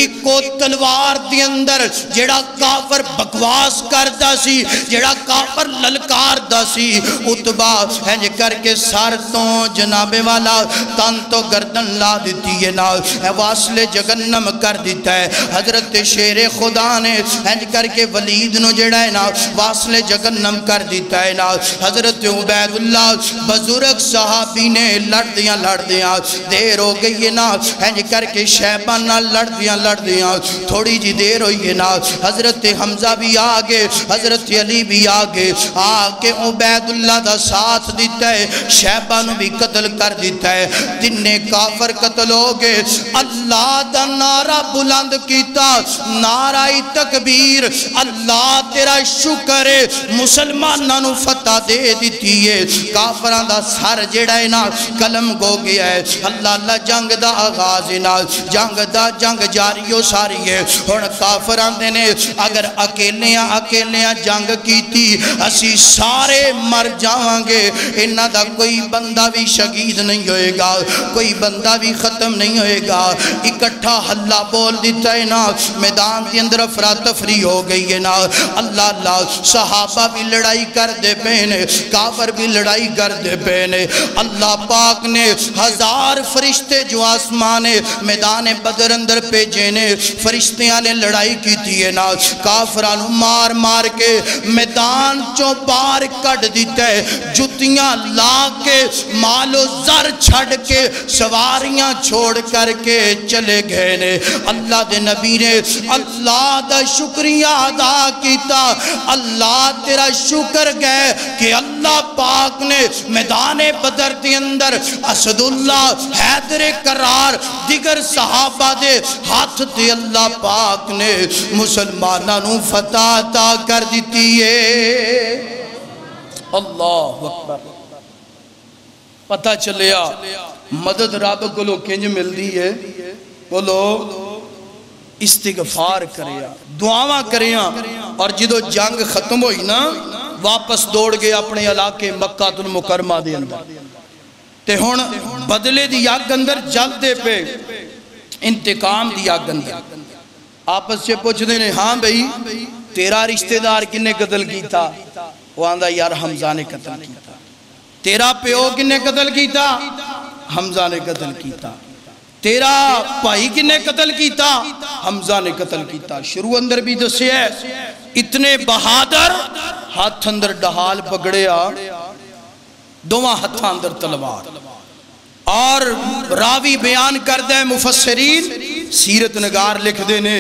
ایکو تلوار دی اندر جڑا کافر بکواس کردا سی جڑا کافر للکار دا سی عتبہ اینج کر کے سر تو جناب والا تن تو گردن لا دیتی ہے نا واصل جگنم کر دیتا ہے حضرت شیر خدا نے اینج کر کے ولید نو جڑا ہے نا واصل جگنم کر دیتا ہے نا حضرت عبیداللہ بزرگ صحابی نے لڑدیاں دیر ہو گئی ہے نا ہنج کر کے شیبان نہ لڑدیاں تھوڑی جی دیر ہوئی ہے نا حضرت حمزہ بھی آگے حضرت علی بھی آگے آگے عبیداللہ دا ساتھ دیتا ہے شیبان بھی قتل کر دیتا ہے تینے کافر قتل ہو گئے اللہ دا نعرہ بلند کیتا نعرہ تکبیر اللہ تیرا شکر ہے مسلمانوں فتح دے دیتی ہے کافران دا سر جڑا ہے نا قلم گو گیا ہے اللہ جنگ دا آغاز ہے نا جنگ جاری ہو ساری ہے اور کافران دینے اگر اکیلیاں جنگ کیتی اسی سارے مر جاؤں گے انہا دا کوئی بندہ بھی شہید نہیں ہوئے گا کوئی بندہ بھی ختم نہیں ہوئے گا اکٹھا حلہ بول دیتا ہے نا میدان کے اندر افراتفری ہو گئی ہے نا اللہ صحابہ بھی لڑائی کر دے پہنے کافر بھی لڑائی کر دے پہنے اللہ پاک نے 1000 فرشتے جو آسمان میدان بدر اندر پیجے نے فرشتیاں نے لڑائی کی تھی ہے نا کافرانو مار کے میدان چوں باہر کٹ دیتا ہے جتیاں لا کے مال و زر چھڑ کے سواریاں چھوڑ کر کے چلے گئے نے اللہ دے نبی نے اللہ دا شکریہ ادا کیتا اللہ تیرا شکر گئے کہ اللہ پاک نے میدان بدر دے اندر اسد اللہ حیدر کرار دیگر صحابہ دے ہاتھ دے اللہ پاک نے مسلمانوں فتح عطا کر دیتی ہے اللہ اکبر پتہ چلیا مدد رب کو لو کنج مل دی ہے بولو استغفار کریا دعاواں کریا اور جدو جنگ ختم ہوئی نا واپس دوڑ گئے اپنے علاقے مکہ المکرمہ دے اندر تے ہون بدلے دی آگ اندر جل دے پہ انتقام دی آگ اندر آپس سے پوچھ دینے ہاں بھئی تیرا رشتہ دار کنے قتل کی تھا وہ آندھا یار حمزہ نے قتل کی تھا تیرا پیو کنے قتل کی تھا حمزہ نے قتل کی تھا تیرا بھائی کنے قتل کی تھا حمزہ نے قتل کی تھا شروع اندر بھی دسے ہے اتنے بہادر ہاتھ اندر ڈہال پکڑیا دوواں ہاتھ اندر تلوار اور راوی بیان کر دے مفسرین سیرت نگار لکھ دینے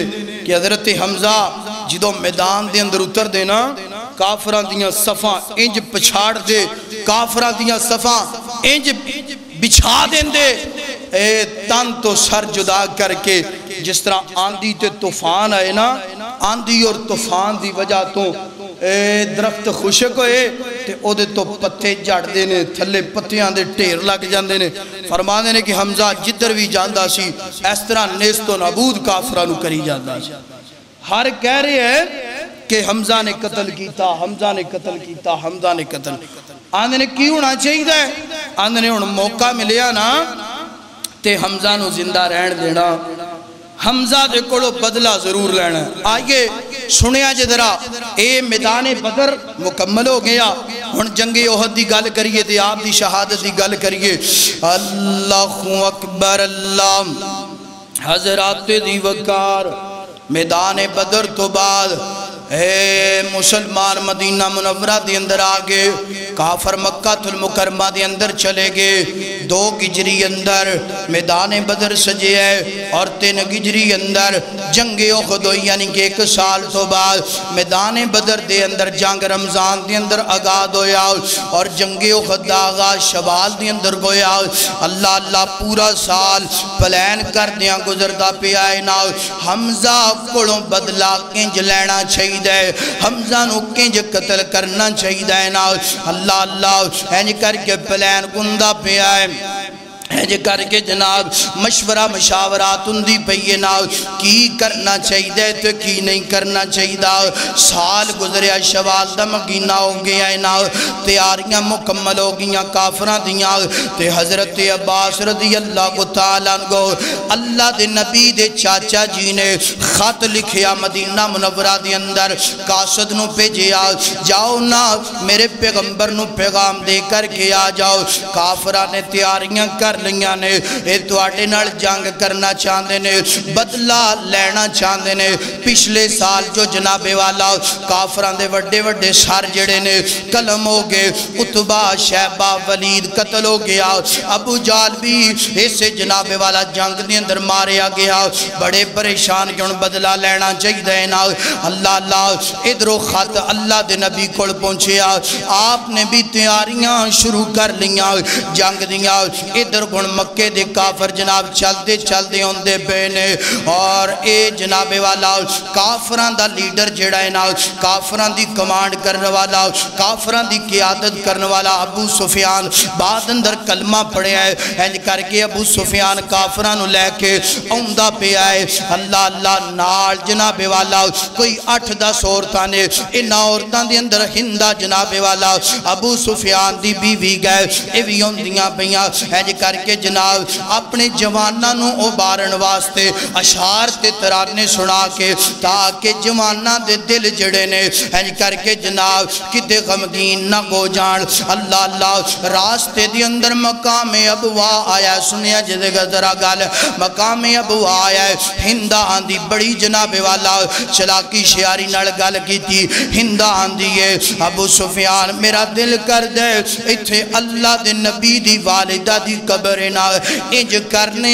کہ حضرت حمزہ جدو میدان دے اندر اتر دینا کافران دیاں صفاں انج پچھاڑ دے کافران دیاں صفاں انج بچھا دیں دے تن تو سر جدا کر کے جس طرح آندھی تے طوفان آئے نا آندھی اور طوفان دی وجہ تو درخت خوشک ہوئے تے او دے تو پتے جڑ دینے تھلے پتیاں دے ٹیر لگ جان دینے فرما دینے کہ حمزہ جدر بھی جاندہ سی اس طرح نیست و نابود کافرانو کری جاندہ سی ہر کہہ رہے ہیں کہ حمزہ نے قتل کیتا حمزہ نے قتل کیتا حمزہ نے قتل آندھے نے کیوں نہ چاہیے دے آندھے نے ان موقع ملیا نا تے حمزہ نو زندہ رہن دینا حمزہ دے کڑو بدلہ ضرور لینا آئیے سنیا جدرا اے میدان بدر مکمل ہو گیا ہن جنگ احد دی گل کریے تے آپ دی شہادت دی گل کریے اللہ اکبر اللہ حضرات دی وقار میدان بدر تو بعد اے مسلمان مدینہ منورہ دے اندر آگے کافر مکہ المکرمہ دے اندر چلے گئے 2 گجری اندر میدان بدر سجے ہے اور 3 گجری اندر جنگ احد ہوئی یعنی کہ 1 سال تو بعد میدان بدر دے اندر جنگ رمضان دے اندر آغاز ہویا اور جنگ احد دا آغاز شوال دے اندر گویا اللہ پورا سال پلین کر دیاں گزردہ پہ آئے نا حمزہ کڑوں بدلا کنج لینا چاہیے حمزہ نو کنج قتل کرنا چاہیے نا اللہ اینج کر کے پلین گندہ پہ آئے اینج کر کے جناب مشورہ مشاورات اندی پہیے نا کی کرنا چاہیے تو کی نہیں کرنا چاہیے سال گزریا شوال دا مہینہ ہو گیا ہے نا تیاریاں مکمل ہو گیا کافران دیاں تے حضرت عباس رضی اللہ کو تعالیٰ عنہ اللہ دے نبی دے چاچا جی نے خط لکھیا مدینہ منورہ دے اندر قاصد نو بھیجیا جاؤ نا میرے پیغمبر نو پیغام دے کر کے آ جاؤ کافران نے تیاریاں کر لیاں نے اے تواڈے نال جنگ کرنا چاہندے نے بدلہ لینا چاہندے نے پچھلے سال جو جناب والا کافراں دے وڈے وڈے سر جڑے نے قلم ہو گئے عتبہ شیبہ ولید قتل ہو گیا ابو جال بھی اسے جناب والا جنگ دے اندر ماریا گیا بڑے پریشان کیوں بدلہ لینا چاہیے نا اللہ اللہ ادھرو خط اللہ دے نبی کول پہنچیا آپ نے بھی تیاریاں شروع کر لیاں جنگ دیاں ادھر گن مکے دے کافر جناب چلتے چلتے ہوندے بینے اور اے جناب والا کافران دا لیڈر جڑا ہے نا کافران دی کمانڈ کرنے والا کافران دی قیادت کرنے والا ابو سفیان بعد اندر کلمہ پڑھے آئے اینج کر کے ابو سفیان کافرانو لے کے اوندہ پہ آئے اللہ اللہ نال جناب والا کوئی 8-10 عورتانے ان عورتان دی اندر ہندہ جناب والا ابو سفیان دی بیوی گئے ایوی ہوندیاں بیاں اینج کر کے جناب اپنے جوانہ نو ابارن واسطے اشعار تے ترانے سنا کے تاکہ جوانہ دے دل جڑے نے اینج کر کے جناب کتے غمگین نہ گو جان اللہ اللہ راستے دی اندر مقام ابوا آیا سنیا جدے گا ذرا گال مقام ابوا آیا ہندہ آندھی بڑی جناب والا چلاکی شیاری نڑ گال کی تھی ہندہ آندھی ہے ابو سفیان میرا دل کر دے اتھے اللہ دے نبی دی والدہ دی قبرنا انج کرنے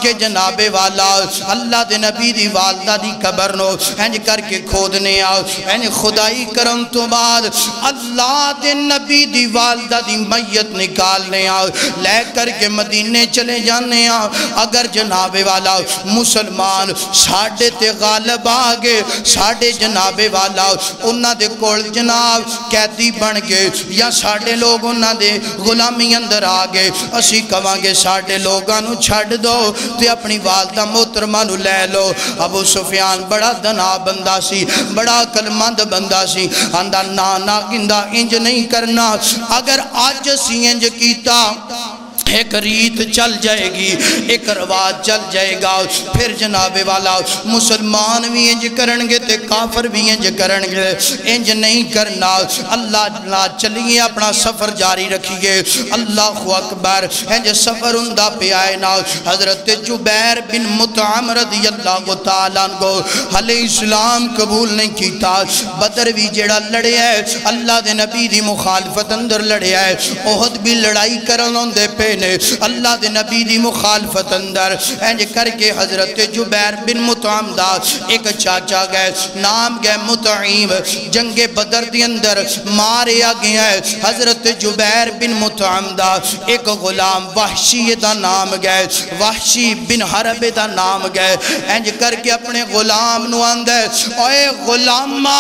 کہ جناب والا اللہ دے نبی دی والدہ دی قبرنو انج کر کے کھودنے انج خدائی کرم تو بعد اللہ دے نبی دی والدہ دی میت نکالنے لے کر کے مدینے چلے جانے اگر جناب والا مسلمان ساڑھے تے غالب آگے ساڑھے جناب والا انہاں دے کول جناب قیدی بن گئے یا ساڑھے لوگ انہاں دے غلامی اندر آگے اسی کمانگے ساڑھے لوگانو چھڑ دو تے اپنی والدہ محترمانو لے لو ابو سفیان بڑا دنا بندہ سی بڑا کلمند بندہ سی اندہ نانا گندہ انج نہیں کرنا اگر آج سی انج کیتا ایک ریت چل جائے گی ایک رواج چل جائے گا پھر جناب والا مسلمان بھی انج کرنگے تے کافر بھی انج کرنگے انج نہیں کرنا اللہ چلیے اپنا سفر جاری رکھیے اللہ اکبر انج سفر اندہ پہ آئے نا حضرت جبیر بن مطعم رضی اللہ تعالیٰ کو علیہ السلام قبول نہیں کیتا بدر بھی جڑا لڑے ہے اللہ دے نبی دی مخالفت اندر لڑے ہے احد بھی لڑائی کرن دے پہ اللہ دے نبی دی مخالفت اندر اینج کر کے حضرت جبیر بن مطعم دا ایک چاچا گئے نام گئے مطعیم جنگ بدر دی اندر ماریا گیا ہے حضرت جبیر بن مطعم دا ایک غلام وحشی دا نام گئے وحشی بن حرب دا نام گئے اینج کر کے اپنے غلام نو اندر اے غلامہ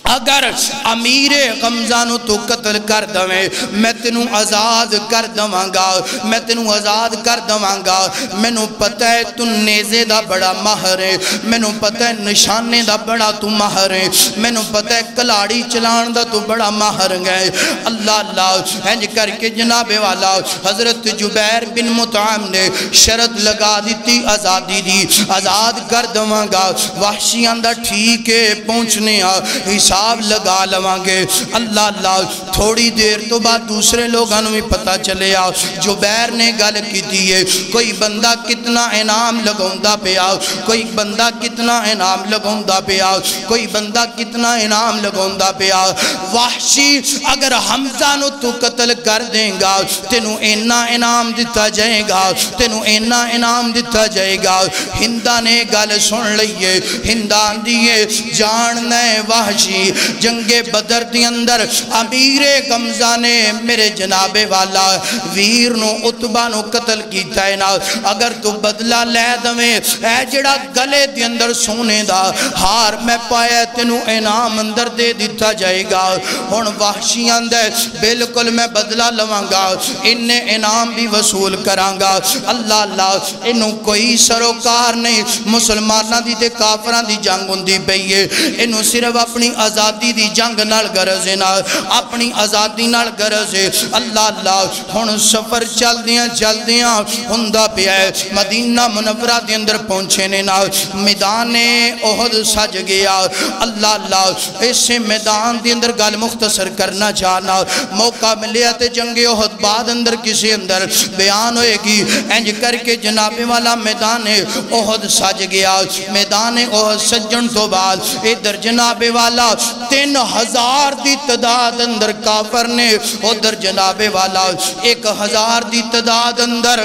اگر امیر غمزانو تو قتل کر دویں میں تنو آزاد کر دوانگا میں تنو آزاد کر دوانگا میں نو پتہ ہے تو نیزے دا بڑا مہر ہے میں نو پتہ ہے نشانے دا بڑا تو مہر ہے میں نو پتہ ہے کلاڑی چلان دا تو بڑا مہر گئے اللہ اللہ ہنج کر کے جناب والا حضرت جبیر بن مطعم نے شرط لگا دیتی آزادی دی آزاد کر دوانگا وحشیان دا ٹھیک ہے پہنچنے حساب لگا لوانگے اللہ اللہ تھوڑی دیر تو بعد دوسرے لوگانوں میں پتہ چلے آؤ جبیر نے گل کی دیئے کوئی بندہ کتنا انعام لگوندہ پہ آؤ کوئی بندہ کتنا انعام لگوندہ پہ آؤ کوئی بندہ کتنا انعام لگوندہ پہ آؤ وحشی اگر حمزہ نو تو قتل کر دیں گا تینوں اینا انعام دیتا جائے گا تینوں اینا انعام دیتا جائے گا ہندہ نے گل سن لئیے ہندان دیئے جاننے وحشی جنگ بدر دی اندر امیر غمزہ نے میرے جناب والا ویر نو عتبہ نو قتل کیتا ہے نا اگر تو بدلہ لے دویں اے جڑا گلے دی اندر سونے دا ہار میں پایا تینوں انعام اندر دے دیتا جائے گا ہون وحشی اندر بلکل میں بدلہ لوانگا انہیں انعام بھی وصول کرانگا اللہ اللہ انہوں کوئی سروکار نہیں مسلمانہ دی تے کافران دی جنگ اندی پہیے انہوں صرف اپنی آزادی دی جنگ نال غرض ہے نا اپنی آزادی نال غرض ہے اللہ اللہ ہن سفر چل دیاں ہوندا پیا ہے مدینہ منورہ دے اندر پہنچے نے نا میدان احد سج گیا اللہ اللہ اس میدان دے اندر گل مختصر کرنا چاہنا موقع ملیا تے جنگ احد بعد اندر کسی اندر بیان ہوئے گی انج کر کے جناب والا میدان احد سج گیا میدان احد سجن تو بعد ادھر جناب والا 3000 دی تعداد اندر کافر نے ادھر جناب والا 1000 دی تعداد اندر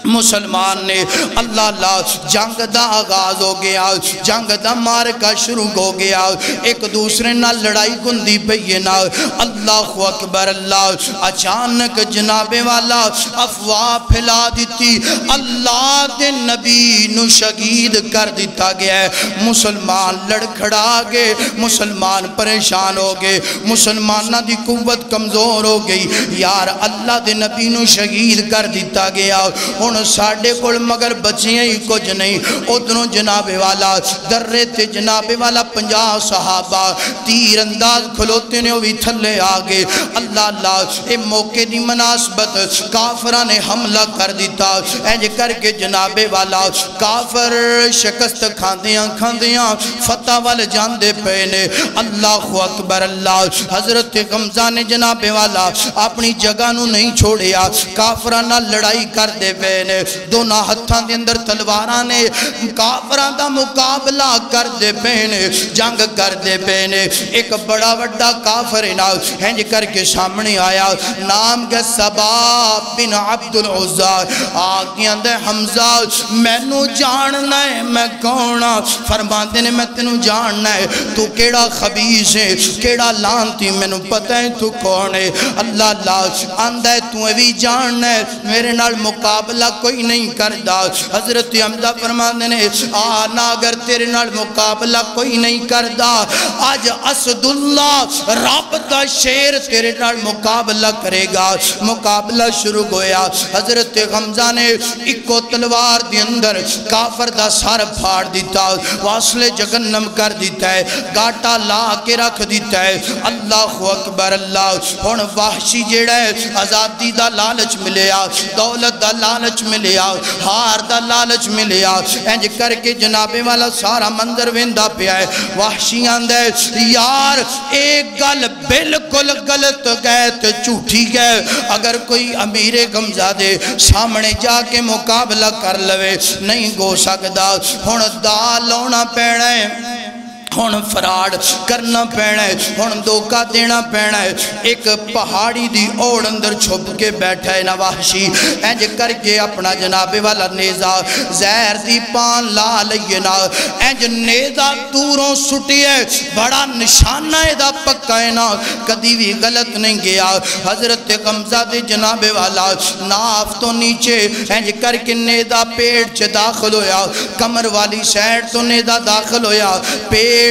مسلمان نے اللہ اللہ جنگ دا آغاز ہو گیا جنگ دا مارکہ شروع ہو گیا ایک دوسرے نہ لڑائی گندی پہیے نہ اللہ اکبر اللہ اچانک جناب والا افواہ پھیلا دیتی اللہ دے نبی نو شہید کر دیتا گیا ہے مسلمان لڑکھڑا گئے مسلمان پریشان ہو گئے مسلمانہ دی قوت کمزور ہو گئی یار اللہ دے نبی نو شہید کر دیتا گیا ہن ساڑھے کل مگر بچیاں ہی کچھ نہیں ادھنوں جناب والا درے تے جناب والا 50 صحابہ تیر انداز کھلوتے نے ہوئی تھلے آگے اللہ اللہ اے موقع دی مناسبت کافرہ نے حملہ کر دیتا اینج کر کے جناب والا کافر شکست کھاندیاں فتح والے جاندے پہنے اللہ اکبر اللہ حضرت غمزہ نے جناب والا اپنی جگہ نو نہیں چھوڑیا کافرہ نہ لڑائی کر دے پہنے دونہ ہتھاں دے اندر تلواراں نے کافراں دا مقابلہ کر دے پہنے جنگ کر دے پہنے ایک بڑا وڈا کافر ہنج کر کے سامنے آیا نام کے سبا بن عبد العزا آگیاں دے حمزہ میں نو جاننا ہے میں کونا فرماندے نے میں تینو جاننا ہے تو کیڑا خبیث ہے کیڑا لانتی میں نو پتہ ہے تو کون ہے اللہ اللہ آندہ ہے تو بھی جاننا ہے میرے نال مقابلہ کوئی نہیں کردہ حضرت حمزہ فرماندے نے آنا اگر تیرے نال مقابلہ کوئی نہیں کردہ آج اسد اللہ رب دا شیر تیرے نال مقابلہ کرے گا مقابلہ شروع ہویا حضرت حمزہ نے ایکو تلوار دی اندر کافر دا سار پھاڑ دیتا واصل جگنم کر دیتا ہے گاٹا لا کے رکھ دیتا ہے اللہ اکبر اللہ ہون وحشی جیڑا ہے آزادی دا لالچ ملیا دولت دا لالچ ملیا ہار دا لالچ ملیا انج کر کے جناب والا سارا منظر ویندہ پہ آئے وحشیاں دے یار ایک گل بالکل غلط گئے تو چوٹھی گئے اگر کوئی امیر غمزادے سامنے جا کے مقابلہ کر لوے نہیں گو سکدا ہن دا لونا پیڑا ہے ہون فراڈ کرنا پینا ہے ہون دھوکہ دینا پینا ہے ایک پہاڑی دی اوڑ اندر چھپ کے بیٹھا ہے نواحشی اینج کر کے اپنا جناب والا نیزہ زہر دی پان لا لینا اینج نیزہ دوروں سٹی ہے بڑا نشانہ ہے دا پکا ہے نا کدی بھی غلط نہیں گیا حضرت غمزہ دے جناب والا ناف تو نیچے اینج کر کے نیزہ پیڑ چے داخل ہویا کمر والی سیڑ تو نیزہ داخل ہویا پیڑ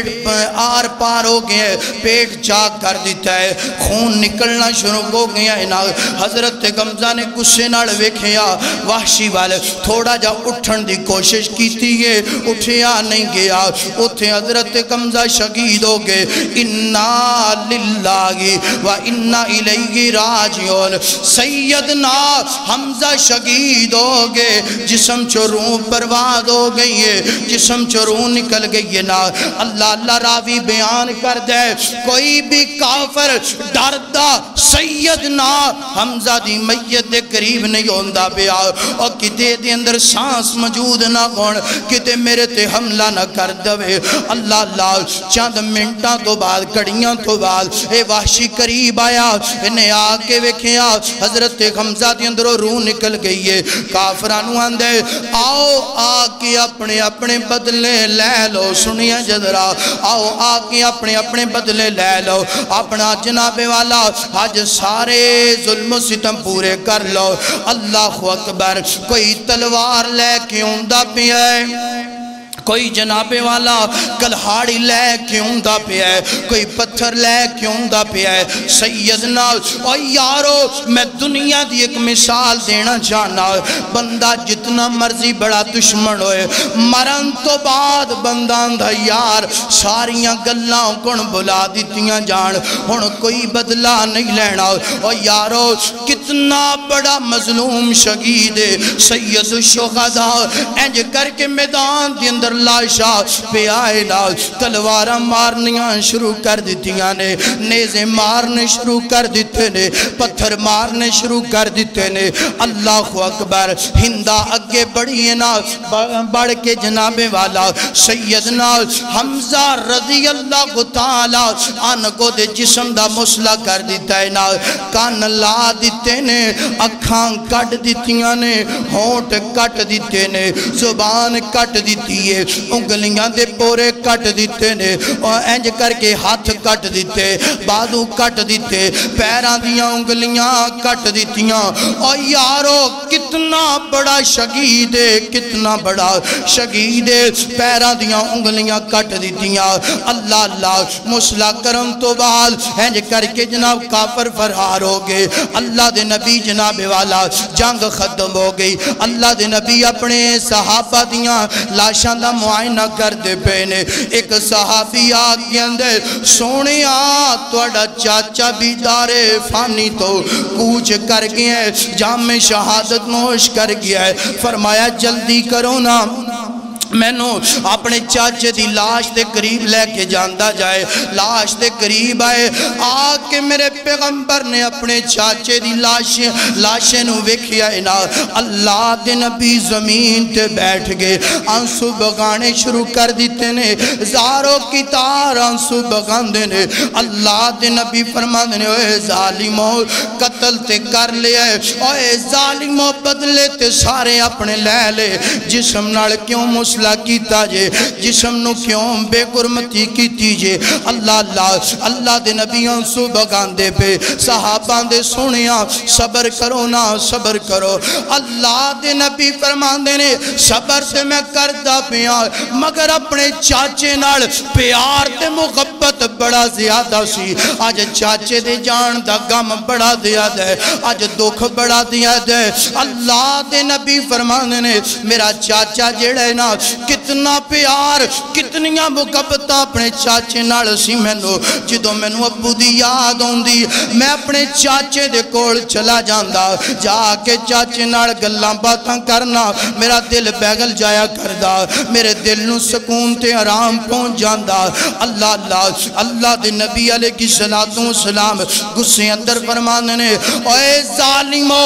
آر پار ہو گئے پیٹ چاک کر دیتا ہے خون نکلنا شروع ہو گیا حضرت غمزہ نے غصے نال ویکھیا وحشی والے تھوڑا جا اٹھن دی کوشش کی تھی یہ اٹھیا نہیں گیا اتھے حضرت غمزہ شہید ہو گئے انا للہ و انا الیہ راجعون سیدنا حمزہ شہید ہو گئے جسم چوروں پرواز ہو گئی ہے جسم چوروں نکل گئی ہے نا اللہ راوی بیان کر دے کوئی بھی کافر ڈردہ سیدنا حمزہ دی میت دے قریب نہیں ہوندہ پیا اور کتے دے اندر سانس موجود نہ کون کتے میرے تے حملہ نہ کر دوے اللہ چند منٹاں تو بعد کڑیاں تو بعد اے وحشی قریب آیا انہیں آکے وکھیا حضرت حمزہ دی اندر روح نکل گئی ہے کافرانو آندے آؤ آکے اپنے بدلے لے لو سنیا جدرا آؤ آکے اپنے بدلے لے لو اپنا جناب والا آج سارے ظلم و ستم پورے کر لو اللہ اکبر کوئی تلوار لے کے اوندہ پہ ہے کوئی جناب والا کلہاڑی لے کے اوندا پیا ہے، کوئی پتھر لے کے اوندا پیا ہے۔ سیدنا او یارو میں دنیا دی ایک مثال دینا چاہنا، بندہ جتنا مرضی بڑا دشمن ہوئے، مرن تو بعد بندہ اندھا یار ساریاں گلاں کن بلا دیتیاں جان، ہن کوئی بدلہ نہیں لینا۔ او یارو کتنا بڑا مظلوم شہید سید الشہداء انج کر کے میدان دی اندر لاشا پہ آئے نا، تلوارہ مارنیاں شروع کر دیتیاں نے، نیزے مارنے شروع کر دیتے نے، پتھر مارنے شروع کر دیتے نے۔ اللہ اکبر، ہندہ اگے بڑھی نا، بڑھ کے جناب والا سیدنا حمزہ رضی اللہ تعالی عنہ کو دے جسم دا مسئلہ کر دیتا ہے نا، کان لا دیتے نے، اکھاں کٹ دیتیاں نے، ہونٹ کٹ دیتے نے، زبان کٹ دیتی ہے، انگلیاں دے پورے کٹ دیتے نے، اور انج کر کے ہاتھ کٹ دیتے، بازو کٹ دیتے، پیران دیاں انگلیاں کٹ دیتیاں۔ اور یارو کتنا بڑا شہید ہے، کتنا بڑا شہید ہے، پیران دیاں انگلیاں کٹ دیتیاں۔ اللہ اللہ مسئلہ کرن تو بعد انج کر کے جناب کافر فرار ہو گئے۔ اللہ دے نبی جناب والا جنگ ختم ہو گئی۔ اللہ دے نبی اپنے صحابہ دیاں لاشاں دا معائنہ کر دے پینے، ایک صحابی آگے اندر سونے توڑا چاچا بھی دارے فانی تو کوچ کر گیا ہے، جام میں شہادت نوش کر گیا ہے۔ فرمایا جلدی کرو نا، میں نو اپنے چاچے دی لاش دے قریب لے کے جاندہ جائے۔ لاش دے قریب آئے، آکے میرے پیغمبر نے اپنے چاچے دی لاشیں نو ویکھیا ہے نا۔ اللہ دے نبی زمین تے بیٹھ گئے، آنسو بگانے شروع کر دیتے نے، زاروں کی تار آنسو بگان دینے۔ اللہ دے نبی فرما دینے، اوہ ظالموں قتل تے کر لیا ہے، اوہ ظالموں بدلے تے سارے اپنے لے لے، جسم نال کیوں مسلم کیتا جے، جسم نو کیوں بے قرمتی کیتی جے۔ اللہ دے نبیوں صبح گاندے پہ صحابان دے سنیاں صبر کرو نا، صبر کرو۔ اللہ دے نبی فرمان دینے صبر سے میں کردہ پیار، مگر اپنے چاچے نال پیار تے محبت بڑا زیادہ سی۔ آج چاچے دے جان دا غم بڑا زیادہ ہے، آج دکھ بڑا زیادہ ہے۔ اللہ دے نبی فرمان دینے میرا چاچا جڑے نا کتنا پیار کتنیاں محبت اپنے چاچے نال سی، مینوں جدوں مینوں ابو دی یاد ہوندی میں اپنے چاچے دے کول چلا جاندا، جا کے چاچے نال گلاں باتاں کرنا میرا دل بیگل جایا کردا، میرے دل نو سکون تے آرام پہنچ جاندا۔ اللہ دے نبی علیہ السلام غصے اندر فرمانے نے، اے ظالمو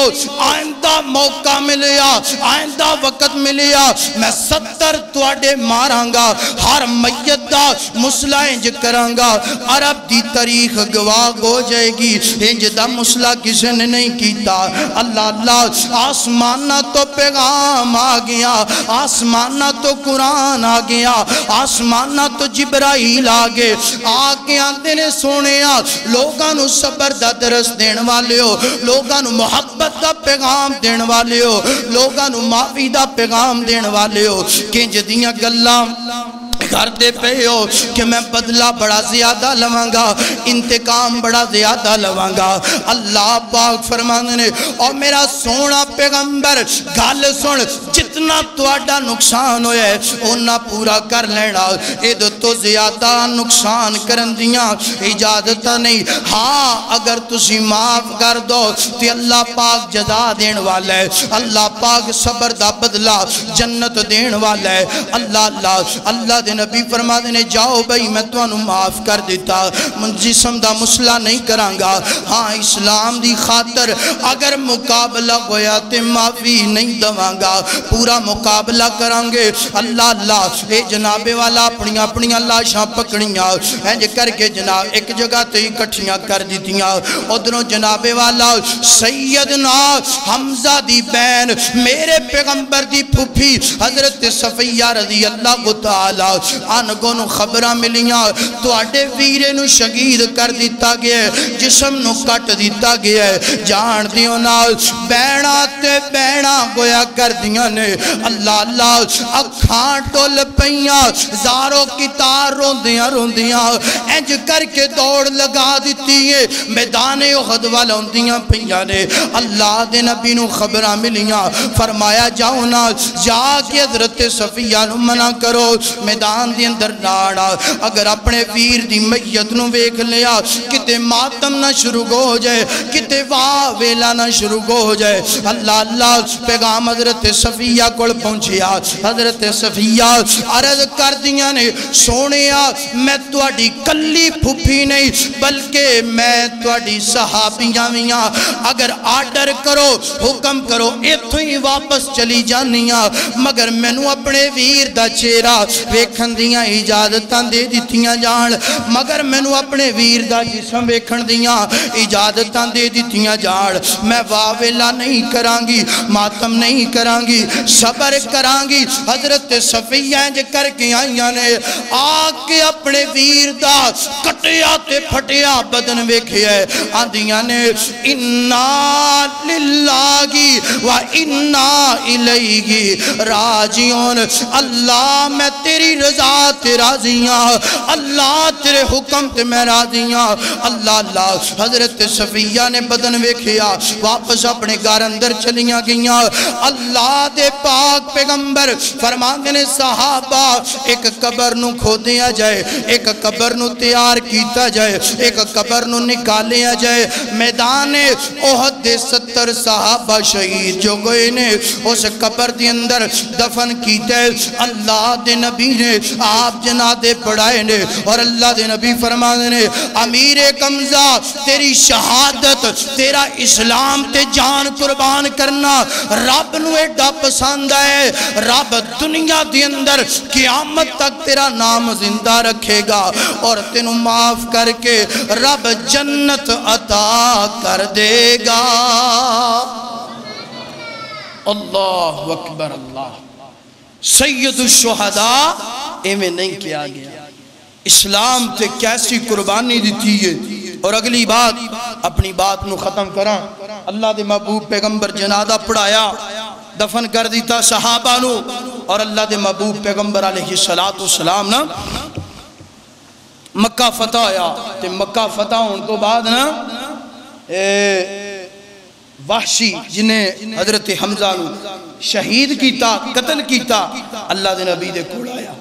آئندہ موقع ملیا، آئندہ وقت ملیا، میں 70 تواڈے مارانگا، ہر میت دا مسئلہ انج کرانگا، عرب دی تاریخ گواہ ہو جائے گی، انج دا مسئلہ کسی نے نہیں کیتا۔ اللہ آسمانہ تو پیغام آ گیا، آسمانہ تو قرآن آ گیا، آسمانہ تو جبرائیل آگے آگے آندے نے سونیا، لوگاں نو صبر دا درس دین والے ہو، لوگاں نو محبت دا پیغام دین والے ہو، لوگاں نو معافی دا پیغام دین والے ہو، کنج دیاں گلاں کر دے پہ ہو کہ میں بدلہ بڑا زیادہ لوانگا، انتقام بڑا زیادہ لوانگا۔ اللہ پاک فرمانے نے اور میرا سونا پیغمبر گال سن، جتنا تواڈا نقصان ہویا ہے انہا پورا کر لینا، ایدو تو زیادہ نقصان کرن دیاں اجازتہ نہیں۔ ہاں اگر تسی معاف کر دو تو اللہ پاک جزا دین والا ہے، اللہ پاک صبر دا بدلہ جنت دین والا ہے۔ اللہ دے نبی فرما دینے جاؤ بھئی میں تو انہوں معاف کر دیتا، جسم دا مسئلہ نہیں کرانگا، ہاں اسلام دی خاطر اگر مقابلہ گویا تے معافی نہیں دوانگا، پورا مقابلہ کرانگے۔ اللہ اے جناب والا اپنی اللہ شاہ پکڑیاں انج کر کے جناب ایک جگہ تے اکٹھیاں کر دیتیاں، ادھروں جناب والا سیدنا حمزہ دی بین میرے پیغمبر دی پھوپھی حضرت صفیہ رضی اللہ تعالی آنگوں نو خبرہ ملیاں تو آڈے ویرے نو شہید کر دیتا گیا ہے، جسم نو کٹ دیتا گیا ہے، جان دیوں نال بینا تے بینا گویا کر دیاں نے۔ اللہ اکھاں ٹول پیاں زارو کتار روندیاں روندیاں انج کر کے دوڑ لگا دیتی ہے میدان احد وال ہوندیاں پیاں نے اللہ دے نبی نو خبراں ملیاں فرمایا جاؤ نا جا کے حضرت صفیہ نو منع کرو میدان دے اندر ناڑا اگر اپنے ویر دی میت نو ویکھ لیا کتے ماتم نہ شروع ہو جائے کتے واہ ویلا نہ شروع ہو جائے اللہ اللہ پیغام حضرت صفیہ کول پہنچیا حضرت صفیہ عرض کر دیا نے سونیا میں تواڈی کلی پھپھی نہیں بلکہ میں تواڈی صحابیاں ویاں اگر آرڈر کرو حکم کرو ایتھوں ہی واپس چلی جانیاں مگر مینوں اپنے ویر دا چہرہ ویکھن دیاں اجازتاں دے دتیاں جان مگر مینوں اپنے ویر دا جسم ویکھن دیاں اجازتاں دے دتیاں جان میں واویلا نہیں کرانگی ماتم نہیں کرانگی صبر کرانگی حضرت صفیہ انج کر کے آئیاں نے آکے اپنے ویر دا کٹیا تے پھٹیا بدن ویکھیا ہے آندیاں نے اِنَّا لِلَّهِ وَإِنَّا إِلَيْهِ راجعون اللہ میں تیری رضا تے راضیاں اللہ تیرے حکم تے میں راضیاں اللہ اللہ حضرت صفیہ نے بدن ویکھیا واپس اپنے گھر اندر چلیاں گئیاں اللہ دے پاک پیغمبر فرماندے نے صحابہ ایک قبر نو کھودیا جائے ایک قبر نو تیار کیتا جائے ایک قبر نو نکالیا جائے میدان احد دے 70 صحابہ شہید جو گئے نے اس قبر دے اندر دفن کیتے اللہ دے نبی نے آپ جنادے پڑھائے نے اور اللہ دے نبی فرماندے نے امیر کمزہ تیری شہادت تیرا اسلام تے جان قربان کرنا رب نو ایڈا پسند ہے رب دنیا دے اندر قیامت تک تیرا نام زندہ رکھے گا اور تینوں معاف کر کے رب جنت عطا کر دے گا اللہ اکبر اللہ سید الشہداء ایمیں نہیں کیا گیا اسلام تے کیسی قربانی دیتی ہے اور اگلی بات اپنی بات نو ختم کرا اللہ دے محبوب پیغمبر جنازہ پڑھایا دفن کر دیتا صحابہ نو اور اللہ دے محبوب پیغمبر علیہ السلام نا مکہ فتح آیا تے مکہ فتح ہونے تو بعد نا وحشی جنہیں حضرت حمزہ نو شہید کیتا قتل کیتا اللہ دے نبی دے کول آیا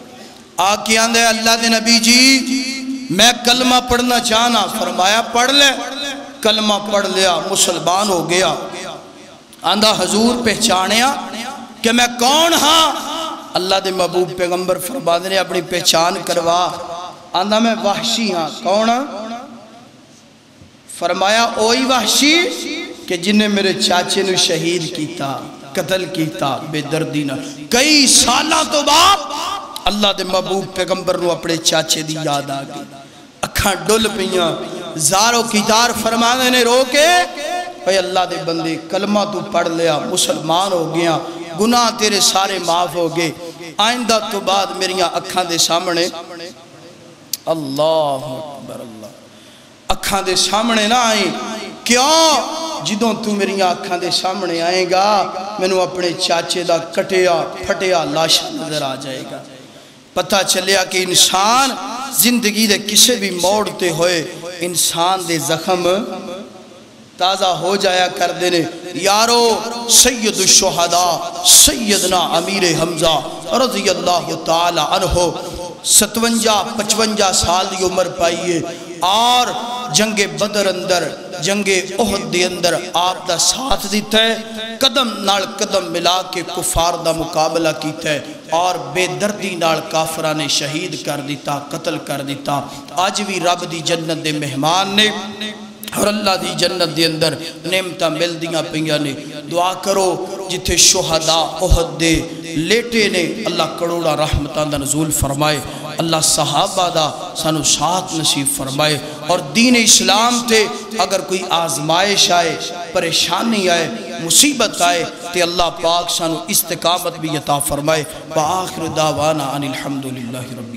آکے آندے اللہ دے نبی جی میں کلمہ پڑھنا چاہنا فرمایا پڑھ لے کلمہ پڑھ لیا مسلمان ہو گیا آندہ حضور پہچانیا کہ میں کون ہاں اللہ دے محبوب پیغمبر فرمانے نے اپنی پہچان کروا آندہ میں وحشی ہاں کون ہاں فرمایا اوہی وحشی کہ جنہیں میرے چاچے نے شہید کیتا قتل کیتا بے دردی نہ کئی سالہ تو بعد اللہ دے محبوب پیغمبر نو اپنے چاچے دی یاد آگئی اکھاں ڈل پیاں زارو کی دار فرمانے نے روکے اے اللہ دے بندے کلمہ تو پڑھ لیا مسلمان ہو گیا گناہ تیرے سارے معاف ہو گئے آئندہ تو بعد میریاں اکھاں دے سامنے اللہ اکبر اللہ اکھاں دے سامنے نہ آئیں کیوں جدوں تو میریاں اکھاں دے سامنے آئیں گا میں نو اپنے چاچے دا کٹیا پھٹیا لاش نظر آ جائے گا پتہ چلیا کہ انسان زندگی دے کسے بھی موڑتے ہوئے انسان دے زخم تازہ ہو جایا کر دینے یارو سید الشہداء سیدنا امیر حمزہ رضی اللہ تعالی عنہ 57-55 سال دی عمر پائیے اور جنگ بدر اندر جنگ احد دے اندر آپ دا ساتھ دیتا ہے قدم نال قدم ملا کے کفار دا مقابلہ کیتا ہے اور بے دردی نال کافرہ نے شہید کر دیتا قتل کر دیتا آج بھی رب دی جنت دے مہمان نے اور اللہ دی جنت دے اندر نعمتہ مل دیاں پہیاں نے دعا کرو جتھے شہداء احد دے لیٹے نے اللہ کروڑا رحمتان دا نزول فرمائے اللہ صحابہ دا سانو ساتھ نصیب فرمائے اور دین اسلام تے اگر کوئی آزمائش آئے پریشانی آئے مصیبت آئے تے اللہ پاک سانو استقامت بھی عطا فرمائے وآخر دعوانا ان الحمدللہ رب